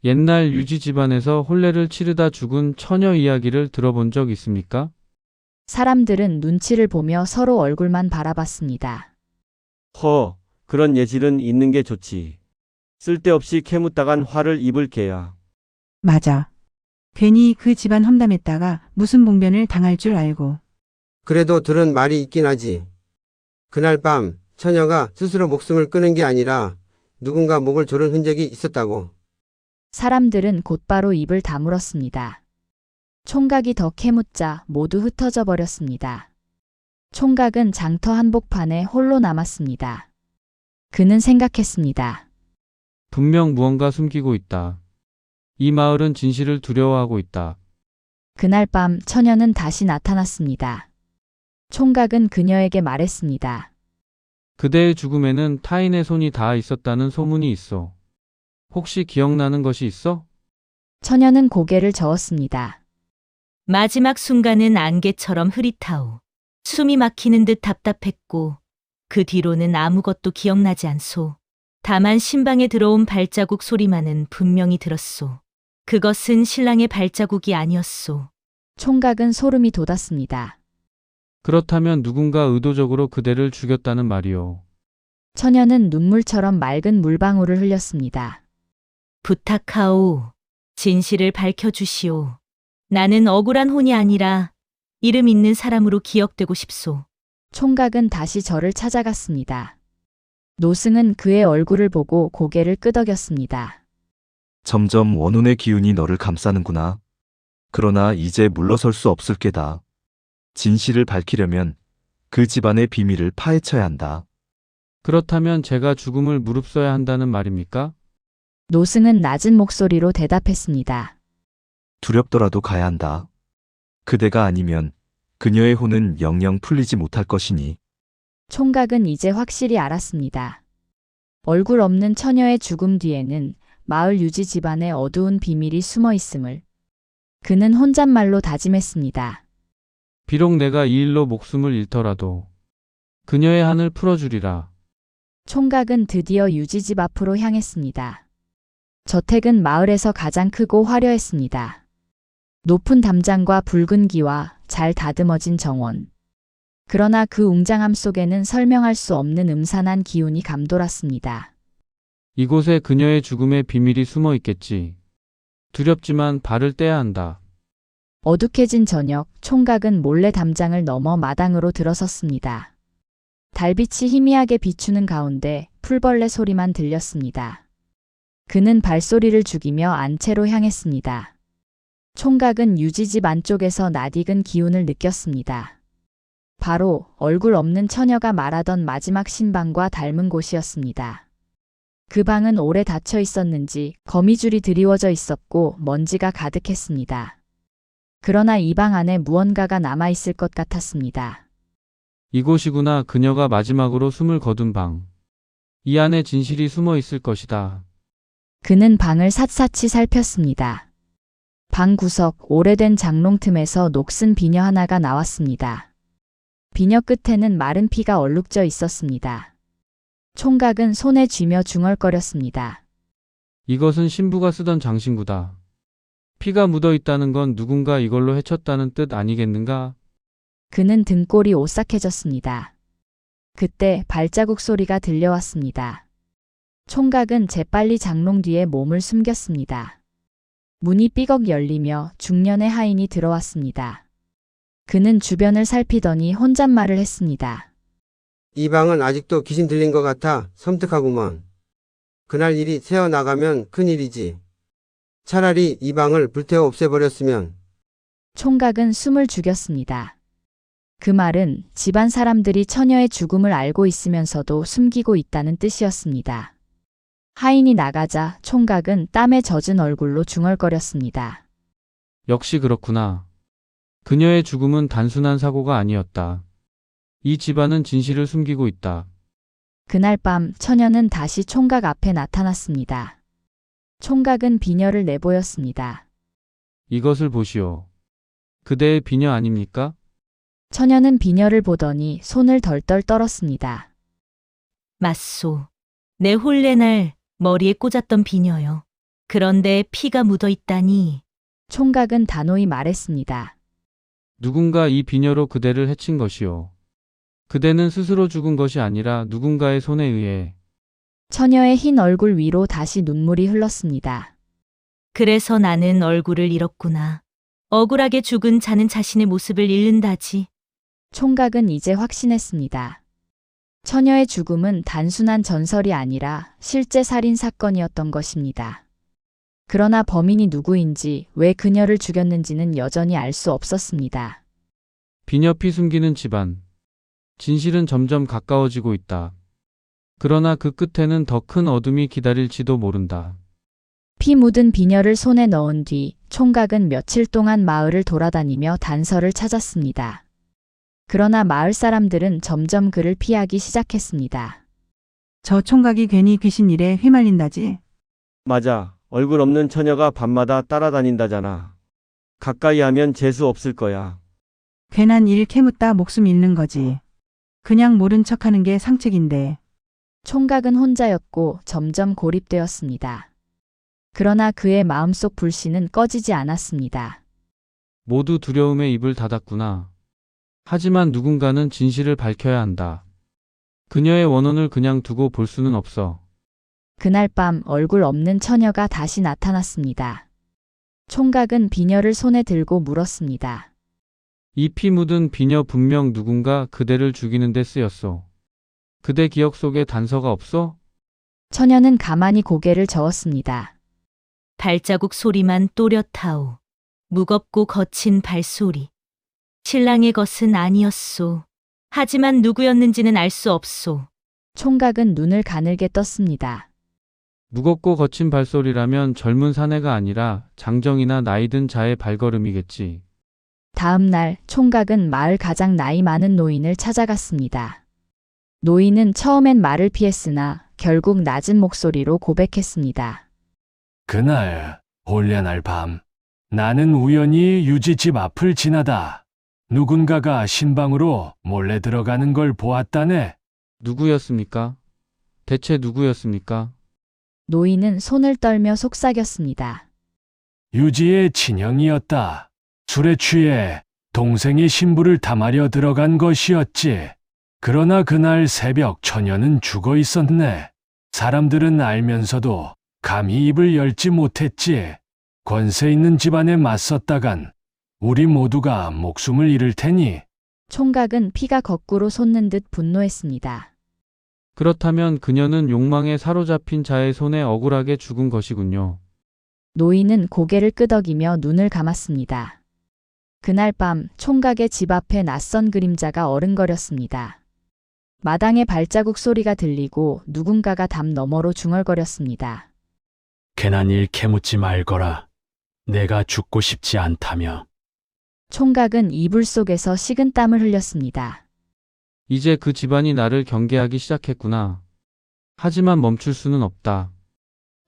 옛날 유지 집안에서 혼례를 치르다 죽은 처녀 이야기를 들어본 적 있습니까? 사람들은 눈치를 보며 서로 얼굴만 바라봤습니다. 그런 예질은 있는 게 좋지. 쓸데없이 캐묻다간 화를 입을 게야. 맞아. 괜히 그 집안 험담했다가 무슨 봉변을 당할 줄 알고. 그래도 들은 말이 있긴 하지. 그날 밤 처녀가 스스로 목숨을 끊은 게 아니라 누군가 목을 조른 흔적이 있었다고. 사람들은 곧바로 입을 다물었습니다. 총각이 더 캐묻자 모두 흩어져 버렸습니다. 총각은 장터 한복판에 홀로 남았습니다. 그는 생각했습니다. 분명 무언가 숨기고 있다. 이 마을은 진실을 두려워하고 있다. 그날 밤 처녀는 다시 나타났습니다. 총각은 그녀에게 말했습니다. 그대의 죽음에는 타인의 손이 닿아 있었다는 소문이 있어. 혹시 기억나는 것이 있어? 처녀는 고개를 저었습니다. 마지막 순간은 안개처럼 흐릿하오. 숨이 막히는 듯 답답했고 그 뒤로는 아무것도 기억나지 않소. 다만 신방에 들어온 발자국 소리만은 분명히 들었소. 그것은 신랑의 발자국이 아니었소. 총각은 소름이 돋았습니다. 그렇다면 누군가 의도적으로 그대를 죽였다는 말이오. 처녀는 눈물처럼 맑은 물방울을 흘렸습니다. 부탁하오. 진실을 밝혀주시오. 나는 억울한 혼이 아니라 이름 있는 사람으로 기억되고 싶소. 총각은 다시 저를 찾아갔습니다. 노승은 그의 얼굴을 보고 고개를 끄덕였습니다. 점점 원혼의 기운이 너를 감싸는구나. 그러나 이제 물러설 수 없을 게다. 진실을 밝히려면 그 집안의 비밀을 파헤쳐야 한다. 그렇다면 제가 죽음을 무릅써야 한다는 말입니까? 노승은 낮은 목소리로 대답했습니다. 두렵더라도 가야 한다. 그대가 아니면 그녀의 혼은 영영 풀리지 못할 것이니. 총각은 이제 확실히 알았습니다. 얼굴 없는 처녀의 죽음 뒤에는 마을 유지 집안의 어두운 비밀이 숨어 있음을. 그는 혼잣말로 다짐했습니다. 비록 내가 이 일로 목숨을 잃더라도 그녀의 한을 풀어주리라. 총각은 드디어 유지집 앞으로 향했습니다. 저택은 마을에서 가장 크고 화려했습니다. 높은 담장과 붉은 기와 잘 다듬어진 정원. 그러나 그 웅장함 속에는 설명할 수 없는 음산한 기운이 감돌았습니다. 이곳에 그녀의 죽음의 비밀이 숨어 있겠지. 두렵지만 발을 떼야 한다. 어둑해진 저녁, 총각은 몰래 담장을 넘어 마당으로 들어섰습니다. 달빛이 희미하게 비추는 가운데 풀벌레 소리만 들렸습니다. 그는 발소리를 죽이며 안채로 향했습니다. 총각은 유지집 안쪽에서 낯익은 기운을 느꼈습니다. 바로 얼굴 없는 처녀가 말하던 마지막 신방과 닮은 곳이었습니다. 그 방은 오래 닫혀 있었는지 거미줄이 드리워져 있었고 먼지가 가득했습니다. 그러나 이 방 안에 무언가가 남아있을 것 같았습니다. 이곳이구나. 그녀가 마지막으로 숨을 거둔 방. 이 안에 진실이 숨어 있을 것이다. 그는 방을 샅샅이 살폈습니다. 방 구석 오래된 장롱 틈에서 녹슨 비녀 하나가 나왔습니다. 비녀 끝에는 마른 피가 얼룩져 있었습니다. 총각은 손에 쥐며 중얼거렸습니다. 이것은 신부가 쓰던 장신구다. 피가 묻어 있다는 건 누군가 이걸로 해쳤다는 뜻 아니겠는가? 그는 등골이 오싹해졌습니다. 그때 발자국 소리가 들려왔습니다. 총각은 재빨리 장롱 뒤에 몸을 숨겼습니다. 문이 삐걱 열리며 중년의 하인이 들어왔습니다. 그는 주변을 살피더니 혼잣말을 했습니다. 이 방은 아직도 귀신 들린 것 같아 섬뜩하구먼. 그날 일이 새어나가면 큰일이지. 차라리 이 방을 불태워 없애버렸으면. 총각은 숨을 죽였습니다. 그 말은 집안 사람들이 처녀의 죽음을 알고 있으면서도 숨기고 있다는 뜻이었습니다. 하인이 나가자 총각은 땀에 젖은 얼굴로 중얼거렸습니다. 역시 그렇구나. 그녀의 죽음은 단순한 사고가 아니었다. 이 집안은 진실을 숨기고 있다. 그날 밤 처녀는 다시 총각 앞에 나타났습니다. 총각은 비녀를 내보였습니다. 이것을 보시오. 그대의 비녀 아닙니까? 처녀는 비녀를 보더니 손을 덜덜 떨었습니다. 맞소. 내 홀레날 머리에 꽂았던 비녀요. 그런데 피가 묻어 있다니. 총각은 단호히 말했습니다. 누군가 이 비녀로 그대를 해친 것이오. 그대는 스스로 죽은 것이 아니라 누군가의 손에 의해. 처녀의 흰 얼굴 위로 다시 눈물이 흘렀습니다. 그래서 나는 얼굴을 잃었구나. 억울하게 죽은 자는 자신의 모습을 잃는다지. 총각은 이제 확신했습니다. 처녀의 죽음은 단순한 전설이 아니라 실제 살인 사건이었던 것입니다. 그러나 범인이 누구인지 왜 그녀를 죽였는지는 여전히 알 수 없었습니다. 비녀 피 숨기는 집안. 진실은 점점 가까워지고 있다. 그러나 그 끝에는 더 큰 어둠이 기다릴지도 모른다. 피 묻은 비녀를 손에 넣은 뒤 총각은 며칠 동안 마을을 돌아다니며 단서를 찾았습니다. 그러나 마을 사람들은 점점 그를 피하기 시작했습니다. 저 총각이 괜히 귀신 일에 휘말린다지. 맞아. 얼굴 없는 처녀가 밤마다 따라다닌다잖아. 가까이 하면 재수 없을 거야. 괜한 일 캐묻다 목숨 잃는 거지. 그냥 모른 척하는 게 상책인데. 총각은 혼자였고 점점 고립되었습니다. 그러나 그의 마음속 불신은 꺼지지 않았습니다. 모두 두려움에 입을 닫았구나. 하지만 누군가는 진실을 밝혀야 한다. 그녀의 원혼을 그냥 두고 볼 수는 없어. 그날 밤 얼굴 없는 처녀가 다시 나타났습니다. 총각은 비녀를 손에 들고 물었습니다. 이 피 묻은 비녀 분명 누군가 그대를 죽이는 데 쓰였소. 그대 기억 속에 단서가 없어? 처녀는 가만히 고개를 저었습니다. 발자국 소리만 또렷하오. 무겁고 거친 발소리. 신랑의 것은 아니었소. 하지만 누구였는지는 알 수 없소. 총각은 눈을 가늘게 떴습니다. 무겁고 거친 발소리라면 젊은 사내가 아니라 장정이나 나이든 자의 발걸음이겠지. 다음 날 총각은 마을 가장 나이 많은 노인을 찾아갔습니다. 노인은 처음엔 말을 피했으나 결국 낮은 목소리로 고백했습니다. 그날 홀레날 밤 나는 우연히 유지 집 앞을 지나다 누군가가 신방으로 몰래 들어가는 걸 보았다네. 누구였습니까? 대체 누구였습니까? 노인은 손을 떨며 속삭였습니다. 유지의 친형이었다. 술에 취해 동생의 신부를 탐하려 들어간 것이었지. 그러나 그날 새벽 처녀는 죽어 있었네. 사람들은 알면서도 감히 입을 열지 못했지. 권세 있는 집안에 맞섰다간 우리 모두가 목숨을 잃을 테니. 총각은 피가 거꾸로 솟는 듯 분노했습니다. 그렇다면 그녀는 욕망에 사로잡힌 자의 손에 억울하게 죽은 것이군요. 노인은 고개를 끄덕이며 눈을 감았습니다. 그날 밤 총각의 집 앞에 낯선 그림자가 어른거렸습니다. 마당에 발자국 소리가 들리고 누군가가 담 너머로 중얼거렸습니다. 괜한 일 캐묻지 말거라. 내가 죽고 싶지 않다며. 총각은 이불 속에서 식은땀을 흘렸습니다. 이제 그 집안이 나를 경계하기 시작했구나. 하지만 멈출 수는 없다.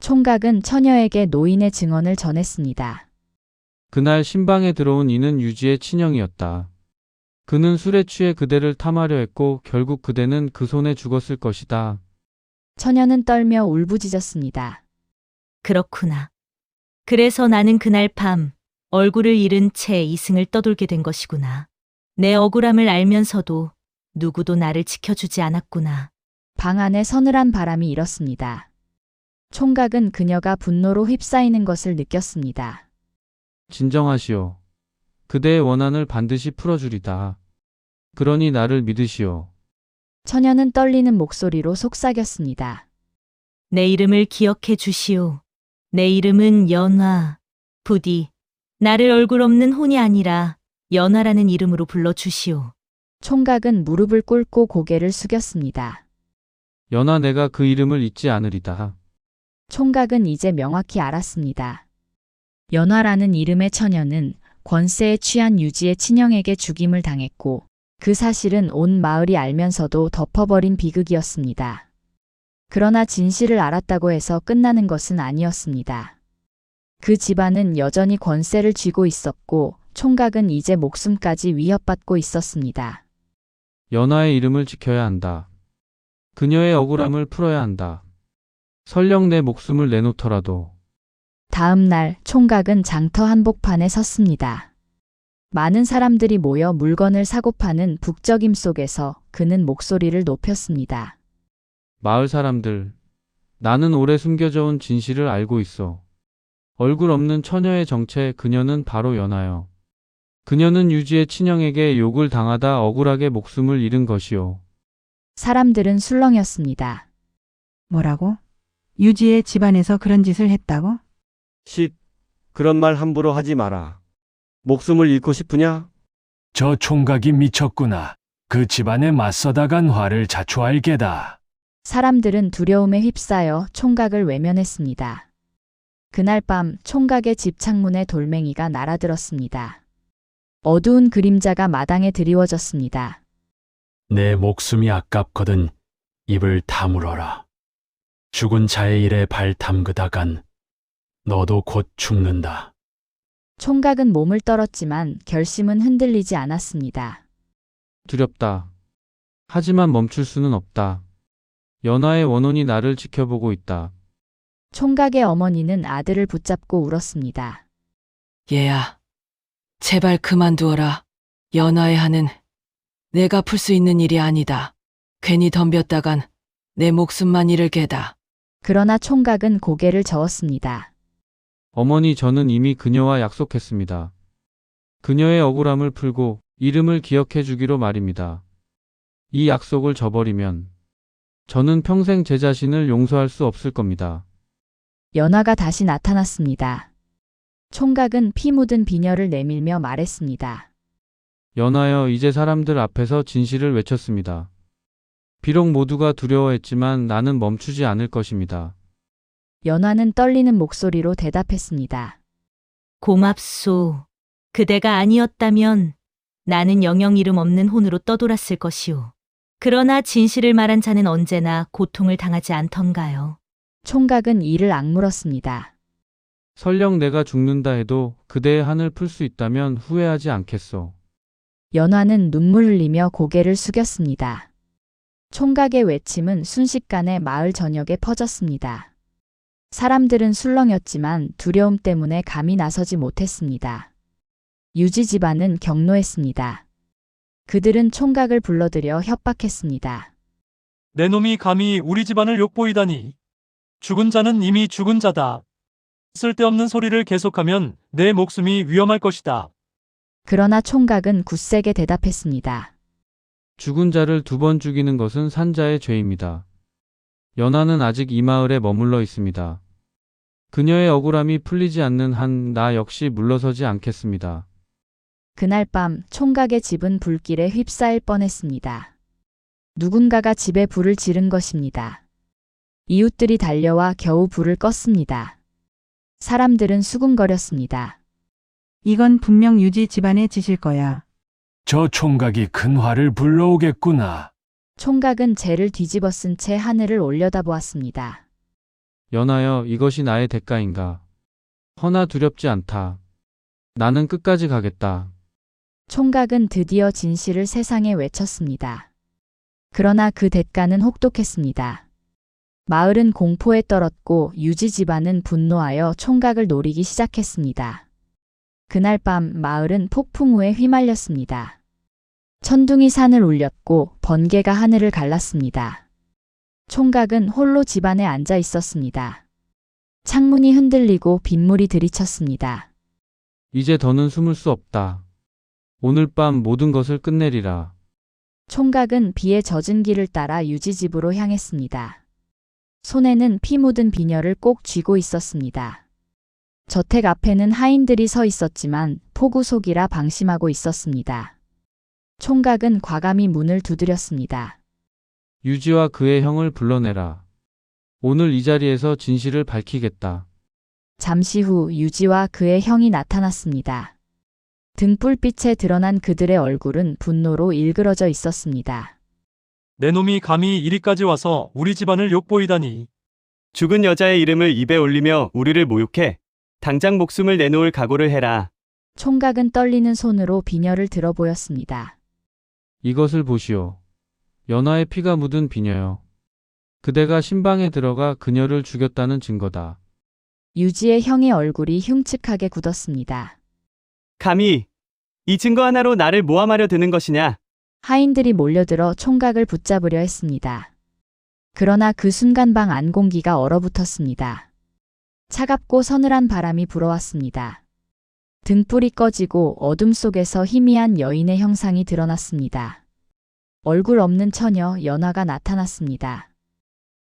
총각은 처녀에게 노인의 증언을 전했습니다. 그날 신방에 들어온 이는 유지의 친형이었다. 그는 술에 취해 그대를 탐하려 했고 결국 그대는 그 손에 죽었을 것이다. 처녀는 떨며 울부짖었습니다. 그렇구나. 그래서 나는 그날 밤 얼굴을 잃은 채 이승을 떠돌게 된 것이구나. 내 억울함을 알면서도 누구도 나를 지켜주지 않았구나. 방 안에 서늘한 바람이 일었습니다. 총각은 그녀가 분노로 휩싸이는 것을 느꼈습니다. 진정하시오. 그대의 원한을 반드시 풀어주리다. 그러니 나를 믿으시오. 처녀는 떨리는 목소리로 속삭였습니다. 내 이름을 기억해 주시오. 내 이름은 연화. 부디 나를 얼굴 없는 혼이 아니라 연화라는 이름으로 불러주시오. 총각은 무릎을 꿇고 고개를 숙였습니다. 연하 내가 그 이름을 잊지 않으리다. 총각은 이제 명확히 알았습니다. 연화라는 이름의 처녀는 권세에 취한 유지의 친형에게 죽임을 당했고 그 사실은 온 마을이 알면서도 덮어버린 비극이었습니다. 그러나 진실을 알았다고 해서 끝나는 것은 아니었습니다. 그 집안은 여전히 권세를 쥐고 있었고 총각은 이제 목숨까지 위협받고 있었습니다. 연하의 이름을 지켜야 한다. 그녀의 억울함을 풀어야 한다. 설령 내 목숨을 내놓더라도. 다음 날 총각은 장터 한복판에 섰습니다. 많은 사람들이 모여 물건을 사고 파는 북적임 속에서 그는 목소리를 높였습니다. 마을 사람들, 나는 오래 숨겨져 온 진실을 알고 있어. 얼굴 없는 처녀의 정체 그녀는 바로 연하여. 그녀는 유지의 친형에게 욕을 당하다 억울하게 목숨을 잃은 것이오. 사람들은 술렁였습니다. 뭐라고? 유지의 집안에서 그런 짓을 했다고? 그런 말 함부로 하지 마라. 목숨을 잃고 싶으냐? 저 총각이 미쳤구나. 그 집안에 맞서다간 화를 자초할 게다. 사람들은 두려움에 휩싸여 총각을 외면했습니다. 그날 밤 총각의 집 창문에 돌멩이가 날아들었습니다. 어두운 그림자가 마당에 드리워졌습니다. 내 목숨이 아깝거든 입을 다물어라. 죽은 자의 일에 발 담그다간 너도 곧 죽는다. 총각은 몸을 떨었지만 결심은 흔들리지 않았습니다. 두렵다. 하지만 멈출 수는 없다. 연하의 원혼이 나를 지켜보고 있다. 총각의 어머니는 아들을 붙잡고 울었습니다. 얘야, 제발 그만두어라. 연하의 한은 내가 풀 수 있는 일이 아니다. 괜히 덤볐다간 내 목숨만 잃을 게다. 그러나 총각은 고개를 저었습니다. 어머니 저는 이미 그녀와 약속했습니다. 그녀의 억울함을 풀고 이름을 기억해 주기로 말입니다. 이 약속을 저버리면 저는 평생 제 자신을 용서할 수 없을 겁니다. 연화가 다시 나타났습니다. 총각은 피 묻은 비녀를 내밀며 말했습니다. 연하여 이제 사람들 앞에서 진실을 외쳤습니다. 비록 모두가 두려워했지만 나는 멈추지 않을 것입니다. 연화는 떨리는 목소리로 대답했습니다. 고맙소. 그대가 아니었다면 나는 영영 이름 없는 혼으로 떠돌았을 것이오. 그러나 진실을 말한 자는 언제나 고통을 당하지 않던가요. 총각은 이를 악물었습니다. 설령 내가 죽는다 해도 그대의 한을 풀 수 있다면 후회하지 않겠소. 연화는 눈물 흘리며 고개를 숙였습니다. 총각의 외침은 순식간에 마을 전역에 퍼졌습니다. 사람들은 술렁였지만 두려움 때문에 감히 나서지 못했습니다. 유지 집안은 격노했습니다. 그들은 총각을 불러들여 협박했습니다. 내 놈이 감히 우리 집안을 욕보이다니. 죽은 자는 이미 죽은 자다. 쓸데없는 소리를 계속하면 내 목숨이 위험할 것이다. 그러나 총각은 굳세게 대답했습니다. 죽은 자를 2번 죽이는 것은 산자의 죄입니다. 연하는 아직 이 마을에 머물러 있습니다. 그녀의 억울함이 풀리지 않는 한 나 역시 물러서지 않겠습니다. 그날 밤 총각의 집은 불길에 휩싸일 뻔했습니다. 누군가가 집에 불을 지른 것입니다. 이웃들이 달려와 겨우 불을 껐습니다. 사람들은 수군거렸습니다. 이건 분명 유지 집안의 짓일 거야. 저 총각이 큰 화를 불러오겠구나. 총각은 재를 뒤집어 쓴 채 하늘을 올려다보았습니다. 연하여 이것이 나의 대가인가. 허나 두렵지 않다. 나는 끝까지 가겠다. 총각은 드디어 진실을 세상에 외쳤습니다. 그러나 그 대가는 혹독했습니다. 마을은 공포에 떨었고 유지 집안은 분노하여 총각을 노리기 시작했습니다. 그날 밤 마을은 폭풍우에 휘말렸습니다. 천둥이 산을 울렸고 번개가 하늘을 갈랐습니다. 총각은 홀로 집안에 앉아 있었습니다. 창문이 흔들리고 빗물이 들이쳤습니다. 이제 더는 숨을 수 없다. 오늘 밤 모든 것을 끝내리라. 총각은 비에 젖은 길을 따라 유지 집으로 향했습니다. 손에는 피 묻은 비녀를 꼭 쥐고 있었습니다. 저택 앞에는 하인들이 서 있었지만 폭우 속이라 방심하고 있었습니다. 총각은 과감히 문을 두드렸습니다. 유지와 그의 형을 불러내라. 오늘 이 자리에서 진실을 밝히겠다. 잠시 후 유지와 그의 형이 나타났습니다. 등불빛에 드러난 그들의 얼굴은 분노로 일그러져 있었습니다. 내 놈이 감히 이리까지 와서 우리 집안을 욕보이다니. 죽은 여자의 이름을 입에 올리며 우리를 모욕해 당장 목숨을 내놓을 각오를 해라. 총각은 떨리는 손으로 비녀를 들어 보였습니다. 이것을 보시오. 연하의 피가 묻은 비녀요. 그대가 신방에 들어가 그녀를 죽였다는 증거다. 유지의 형의 얼굴이 흉측하게 굳었습니다. 감히 이 증거 하나로 나를 모함하려 드는 것이냐? 하인들이 몰려들어 총각을 붙잡으려 했습니다. 그러나 그 순간 방 안 공기가 얼어붙었습니다. 차갑고 서늘한 바람이 불어왔습니다. 등불이 꺼지고 어둠 속에서 희미한 여인의 형상이 드러났습니다. 얼굴 없는 처녀 연화가 나타났습니다.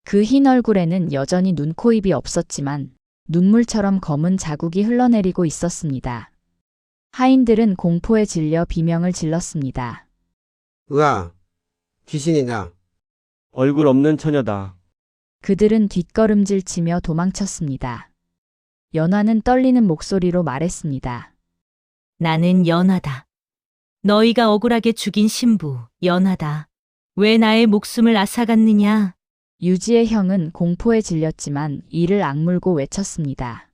그 흰 얼굴에는 여전히 눈, 코, 입이 없었지만 눈물처럼 검은 자국이 흘러내리고 있었습니다. 하인들은 공포에 질려 비명을 질렀습니다. 으아, 귀신이다. 얼굴 없는 처녀다. 그들은 뒷걸음질 치며 도망쳤습니다. 연화는 떨리는 목소리로 말했습니다. 나는 연하다. 너희가 억울하게 죽인 신부, 연하다. 왜 나의 목숨을 앗아갔느냐? 유지의 형은 공포에 질렸지만 이를 악물고 외쳤습니다.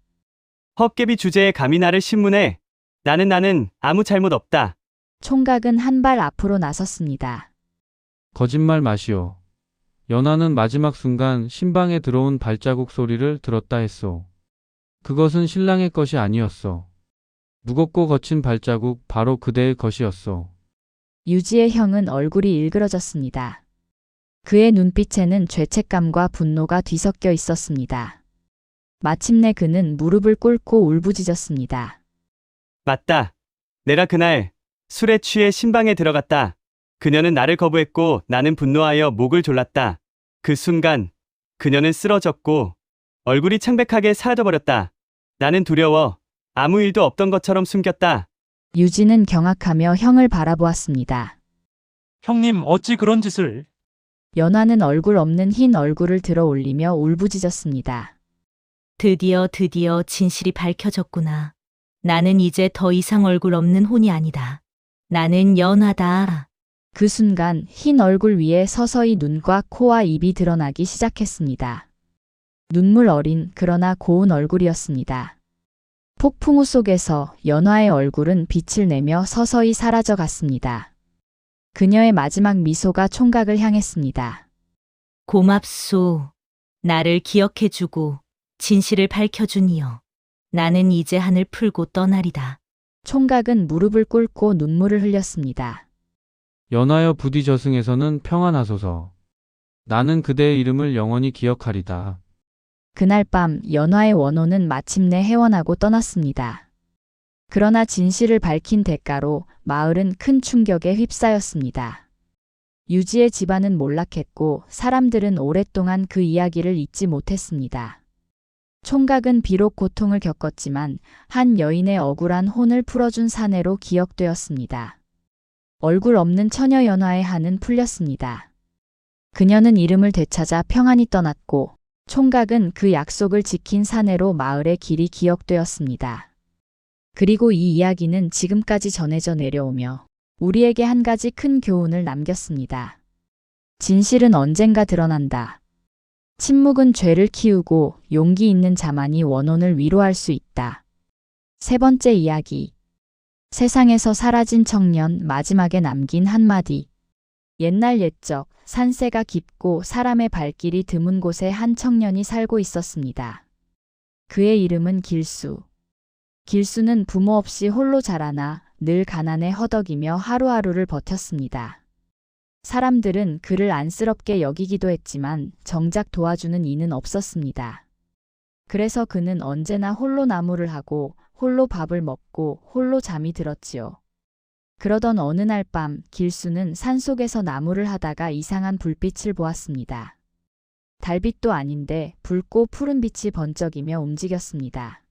헛개비 주제에 감히 나를 신문해. 나는 아무 잘못 없다. 총각은 한 발 앞으로 나섰습니다. 거짓말 마시오. 연하는 마지막 순간 신방에 들어온 발자국 소리를 들었다 했소. 그것은 신랑의 것이 아니었소. 무겁고 거친 발자국 바로 그대의 것이었소. 유지의 형은 얼굴이 일그러졌습니다. 그의 눈빛에는 죄책감과 분노가 뒤섞여 있었습니다. 마침내 그는 무릎을 꿇고 울부짖었습니다. 맞다. 내가 그날 술에 취해 신방에 들어갔다. 그녀는 나를 거부했고 나는 분노하여 목을 졸랐다. 그 순간 그녀는 쓰러졌고 얼굴이 창백하게 사라져버렸다. 나는 두려워 아무 일도 없던 것처럼 숨겼다. 유지는 경악하며 형을 바라보았습니다. 형님 어찌 그런 짓을. 연화는 얼굴 없는 흰 얼굴을 들어 올리며 울부짖었습니다. 드디어 진실이 밝혀졌구나. 나는 이제 더 이상 얼굴 없는 혼이 아니다. 나는 연하다. 그 순간 흰 얼굴 위에 서서히 눈과 코와 입이 드러나기 시작했습니다. 눈물 어린 그러나 고운 얼굴이었습니다. 폭풍우 속에서 연화의 얼굴은 빛을 내며 서서히 사라져 갔습니다. 그녀의 마지막 미소가 총각을 향했습니다. 고맙소. 나를 기억해주고 진실을 밝혀주니여. 나는 이제 한을 풀고 떠나리다. 총각은 무릎을 꿇고 눈물을 흘렸습니다. 연하여 부디 저승에서는 평안하소서. 나는 그대의 이름을 영원히 기억하리다. 그날 밤 연화의 원호는 마침내 해원하고 떠났습니다. 그러나 진실을 밝힌 대가로 마을은 큰 충격에 휩싸였습니다. 유지의 집안은 몰락했고 사람들은 오랫동안 그 이야기를 잊지 못했습니다. 총각은 비록 고통을 겪었지만 한 여인의 억울한 혼을 풀어준 사내로 기억되었습니다. 얼굴 없는 처녀 연화의 한은 풀렸습니다. 그녀는 이름을 되찾아 평안히 떠났고 총각은 그 약속을 지킨 사내로 마을의 길이 기억되었습니다. 그리고 이 이야기는 지금까지 전해져 내려오며 우리에게 한 가지 큰 교훈을 남겼습니다. 진실은 언젠가 드러난다. 침묵은 죄를 키우고 용기 있는 자만이 원혼을 위로할 수 있다. 세 번째 이야기. 세상에서 사라진 청년 마지막에 남긴 한마디. 옛날 옛적 산세가 깊고 사람의 발길이 드문 곳에 한 청년이 살고 있었습니다. 그의 이름은 길수. 길수는 부모 없이 홀로 자라나 늘 가난에 허덕이며 하루하루를 버텼습니다. 사람들은 그를 안쓰럽게 여기기도 했지만 정작 도와주는 이는 없었습니다. 그래서 그는 언제나 홀로 나무를 하고 홀로 밥을 먹고 홀로 잠이 들었지요. 그러던 어느 날 밤 길수는 산속에서 나무를 하다가 이상한 불빛을 보았습니다. 달빛도 아닌데 붉고 푸른 빛이 번쩍이며 움직였습니다.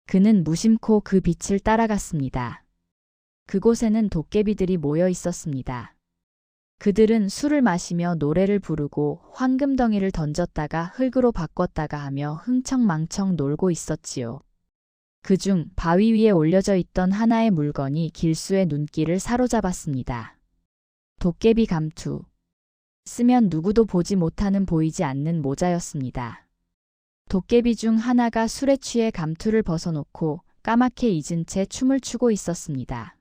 그는 무심코 그 빛을 따라갔습니다. 그곳에는 도깨비들이 모여 있었습니다. 그들은 술을 마시며 노래를 부르고 황금덩이를 던졌다가 흙으로 바꿨다가 하며 흥청망청 놀고 있었지요. 그중 바위 위에 올려져 있던 하나의 물건이 길수의 눈길을 사로잡았습니다. 도깨비 감투. 쓰면 누구도 보지 못하는 보이지 않는 모자였습니다. 도깨비 중 하나가 술에 취해 감투를 벗어놓고 까맣게 잊은 채 춤을 추고 있었습니다.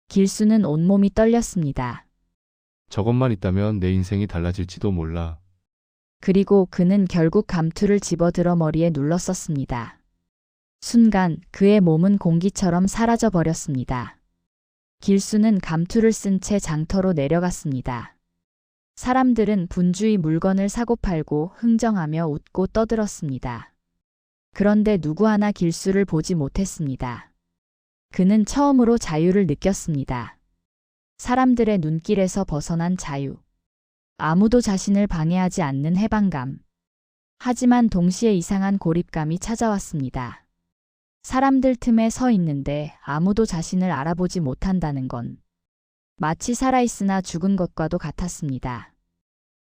길수는 온몸이 떨렸습니다. 저것만 있다면 내 인생이 달라질지도 몰라. 그리고 그는 결국 감투를 집어들어 머리에 눌렀었습니다. 순간 그의 몸은 공기처럼 사라져 버렸습니다. 길수는 감투를 쓴 채 장터로 내려갔습니다. 사람들은 분주히 물건을 사고팔고 흥정하며 웃고 떠들었습니다. 그런데 누구 하나 길수를 보지 못했습니다. 그는 처음으로 자유를 느꼈습니다. 사람들의 눈길에서 벗어난 자유. 아무도 자신을 방해하지 않는 해방감. 하지만 동시에 이상한 고립감이 찾아왔습니다. 사람들 틈에 서 있는데 아무도 자신을 알아보지 못한다는 건 마치 살아있으나 죽은 것과도 같았습니다.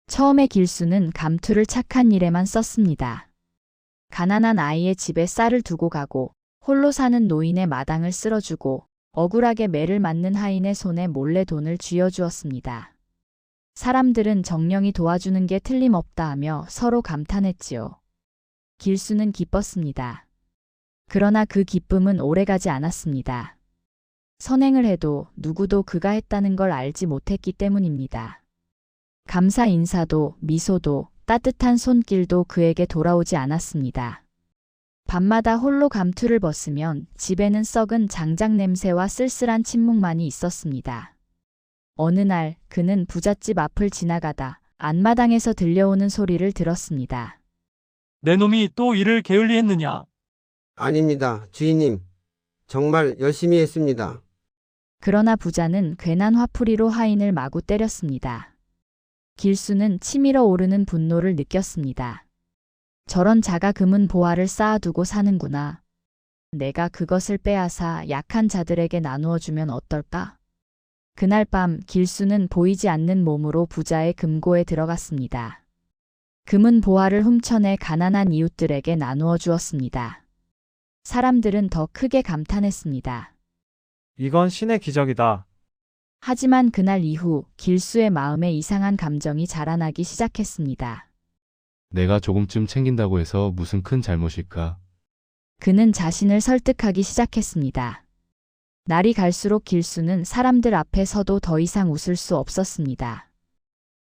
처음에 길수는 감투를 착한 일에만 썼습니다. 가난한 아이의 집에 쌀을 두고 가고 홀로 사는 노인의 마당을 쓸어주고 억울하게 매를 맞는 하인의 손에 몰래 돈을 쥐어주었습니다. 사람들은 정령이 도와주는 게 틀림없다 하며 서로 감탄했지요. 길수는 기뻤습니다. 그러나 그 기쁨은 오래가지 않았습니다. 선행을 해도 누구도 그가 했다는 걸 알지 못했기 때문입니다. 감사 인사도 미소도 따뜻한 손길도 그에게 돌아오지 않았습니다. 밤마다 홀로 감투를 벗으면 집에는 썩은 장작 냄새와 쓸쓸한 침묵만이 있었습니다. 어느 날 그는 부잣집 앞을 지나가다 안마당에서 들려오는 소리를 들었습니다. 내 놈이 또 일을 게을리했느냐? 아닙니다, 주인님. 정말 열심히 했습니다. 그러나 부자는 괜한 화풀이로 하인을 마구 때렸습니다. 길수는 치밀어 오르는 분노를 느꼈습니다. 저런 자가 금은 보화를 쌓아두고 사는구나. 내가 그것을 빼앗아 약한 자들에게 나누어 주면 어떨까? 그날 밤 길수는 보이지 않는 몸으로 부자의 금고에 들어갔습니다. 금은 보화를 훔쳐내 가난한 이웃들에게 나누어 주었습니다. 사람들은 더 크게 감탄했습니다. 이건 신의 기적이다. 하지만 그날 이후 길수의 마음에 이상한 감정이 자라나기 시작했습니다. 내가 조금쯤 챙긴다고 해서 무슨 큰 잘못일까? 그는 자신을 설득하기 시작했습니다. 날이 갈수록 길수는 사람들 앞에 서도 더 이상 웃을 수 없었습니다.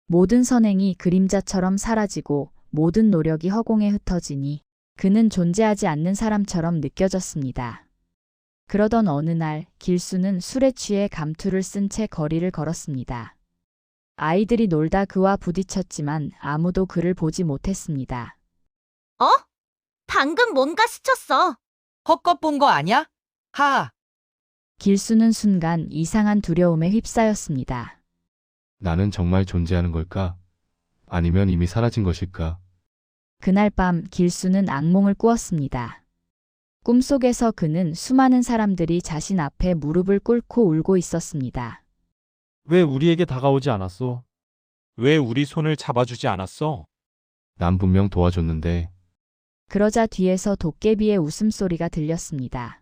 모든 선행이 그림자처럼 사라지고 모든 노력이 허공에 흩어지니 그는 존재하지 않는 사람처럼 느껴졌습니다. 그러던 어느 날 길수는 술에 취해 감투를 쓴 채 거리를 걸었습니다. 아이들이 놀다 그와 부딪혔지만 아무도 그를 보지 못했습니다. 어? 방금 뭔가 스쳤어. 헛것 본 거 아냐? 하하. 길수는 순간 이상한 두려움에 휩싸였습니다. 나는 정말 존재하는 걸까? 아니면 이미 사라진 것일까? 그날 밤 길수는 악몽을 꾸었습니다. 꿈속에서 그는 수많은 사람들이 자신 앞에 무릎을 꿇고 울고 있었습니다. 왜 우리에게 다가오지 않았소? 왜 우리 손을 잡아주지 않았어? 난 분명 도와줬는데. 그러자 뒤에서 도깨비의 웃음소리가 들렸습니다.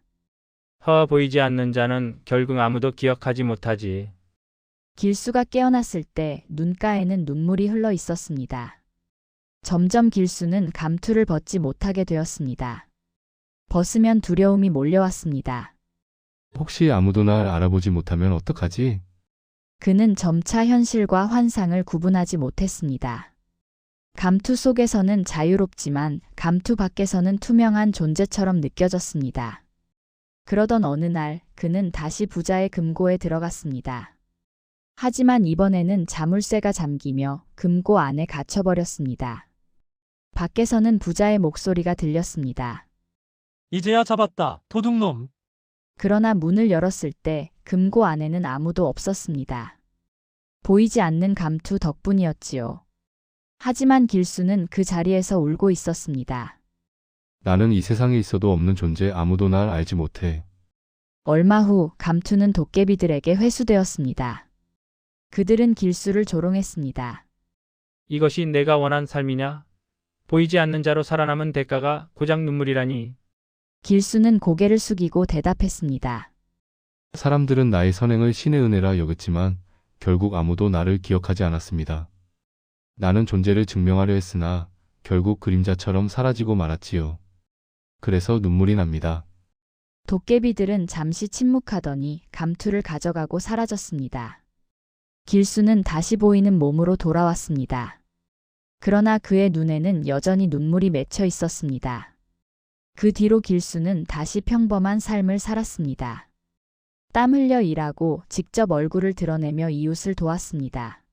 보이지 않는 자는 결국 아무도 기억하지 못하지. 길수가 깨어났을 때 눈가에는 눈물이 흘러 있었습니다. 점점 길수는 감투를 벗지 못하게 되었습니다. 벗으면 두려움이 몰려왔습니다. 혹시 아무도 날 알아보지 못하면 어떡하지? 그는 점차 현실과 환상을 구분하지 못했습니다. 감투 속에서는 자유롭지만 감투 밖에서는 투명한 존재처럼 느껴졌습니다. 그러던 어느 날 그는 다시 부자의 금고에 들어갔습니다. 하지만 이번에는 자물쇠가 잠기며 금고 안에 갇혀버렸습니다. 밖에서는 부자의 목소리가 들렸습니다. 이제야 잡았다, 도둑놈. 그러나 문을 열었을 때 금고 안에는 아무도 없었습니다. 보이지 않는 감투 덕분이었지요. 하지만 길수는 그 자리에서 울고 있었습니다. 나는 이 세상에 있어도 없는 존재, 아무도 날 알지 못해. 얼마 후 감투는 도깨비들에게 회수되었습니다. 그들은 길수를 조롱했습니다. 이것이 내가 원한 삶이냐? 보이지 않는 자로 살아남은 대가가 고작 눈물이라니. 길수는 고개를 숙이고 대답했습니다. 사람들은 나의 선행을 신의 은혜라 여겼지만 결국 아무도 나를 기억하지 않았습니다. 나는 존재를 증명하려 했으나 결국 그림자처럼 사라지고 말았지요. 그래서 눈물이 납니다. 도깨비들은 잠시 침묵하더니 감투를 가져가고 사라졌습니다. 길수는 다시 보이는 몸으로 돌아왔습니다. 그러나 그의 눈에는 여전히 눈물이 맺혀 있었습니다. 그 뒤로 길수는 다시 평범한 삶을 살았습니다. 땀 흘려 일하고 직접 얼굴을 드러내며 이웃을 도왔습니다.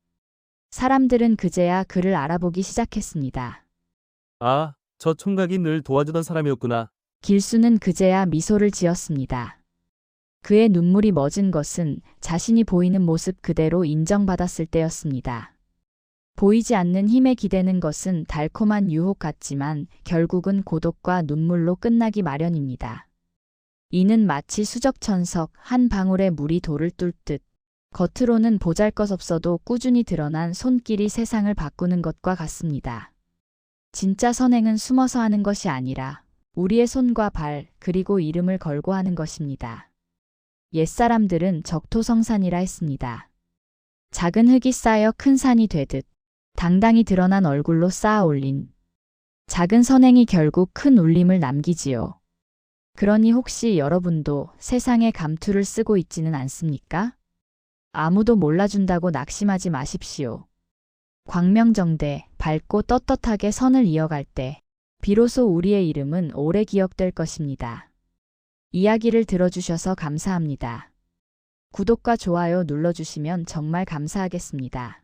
사람들은 그제야 그를 알아보기 시작했습니다. 아, 저 총각이 늘 도와주던 사람이었구나. 길수는 그제야 미소를 지었습니다. 그의 눈물이 멎은 것은 자신이 보이는 모습 그대로 인정받았을 때였습니다. 보이지 않는 힘에 기대는 것은 달콤한 유혹 같지만 결국은 고독과 눈물로 끝나기 마련입니다. 이는 마치 수적천석 한 방울의 물이 돌을 뚫듯 겉으로는 보잘것없어도 꾸준히 드러난 손길이 세상을 바꾸는 것과 같습니다. 진짜 선행은 숨어서 하는 것이 아니라 우리의 손과 발 그리고 이름을 걸고 하는 것입니다. 옛사람들은 적토성산이라 했습니다. 작은 흙이 쌓여 큰 산이 되듯 당당히 드러난 얼굴로 쌓아 올린 작은 선행이 결국 큰 울림을 남기지요. 그러니 혹시 여러분도 세상에 감투를 쓰고 있지는 않습니까? 아무도 몰라준다고 낙심하지 마십시오. 광명정대 밝고 떳떳하게 선을 이어갈 때 비로소 우리의 이름은 오래 기억될 것입니다. 이야기를 들어주셔서 감사합니다. 구독과 좋아요 눌러주시면 정말 감사하겠습니다.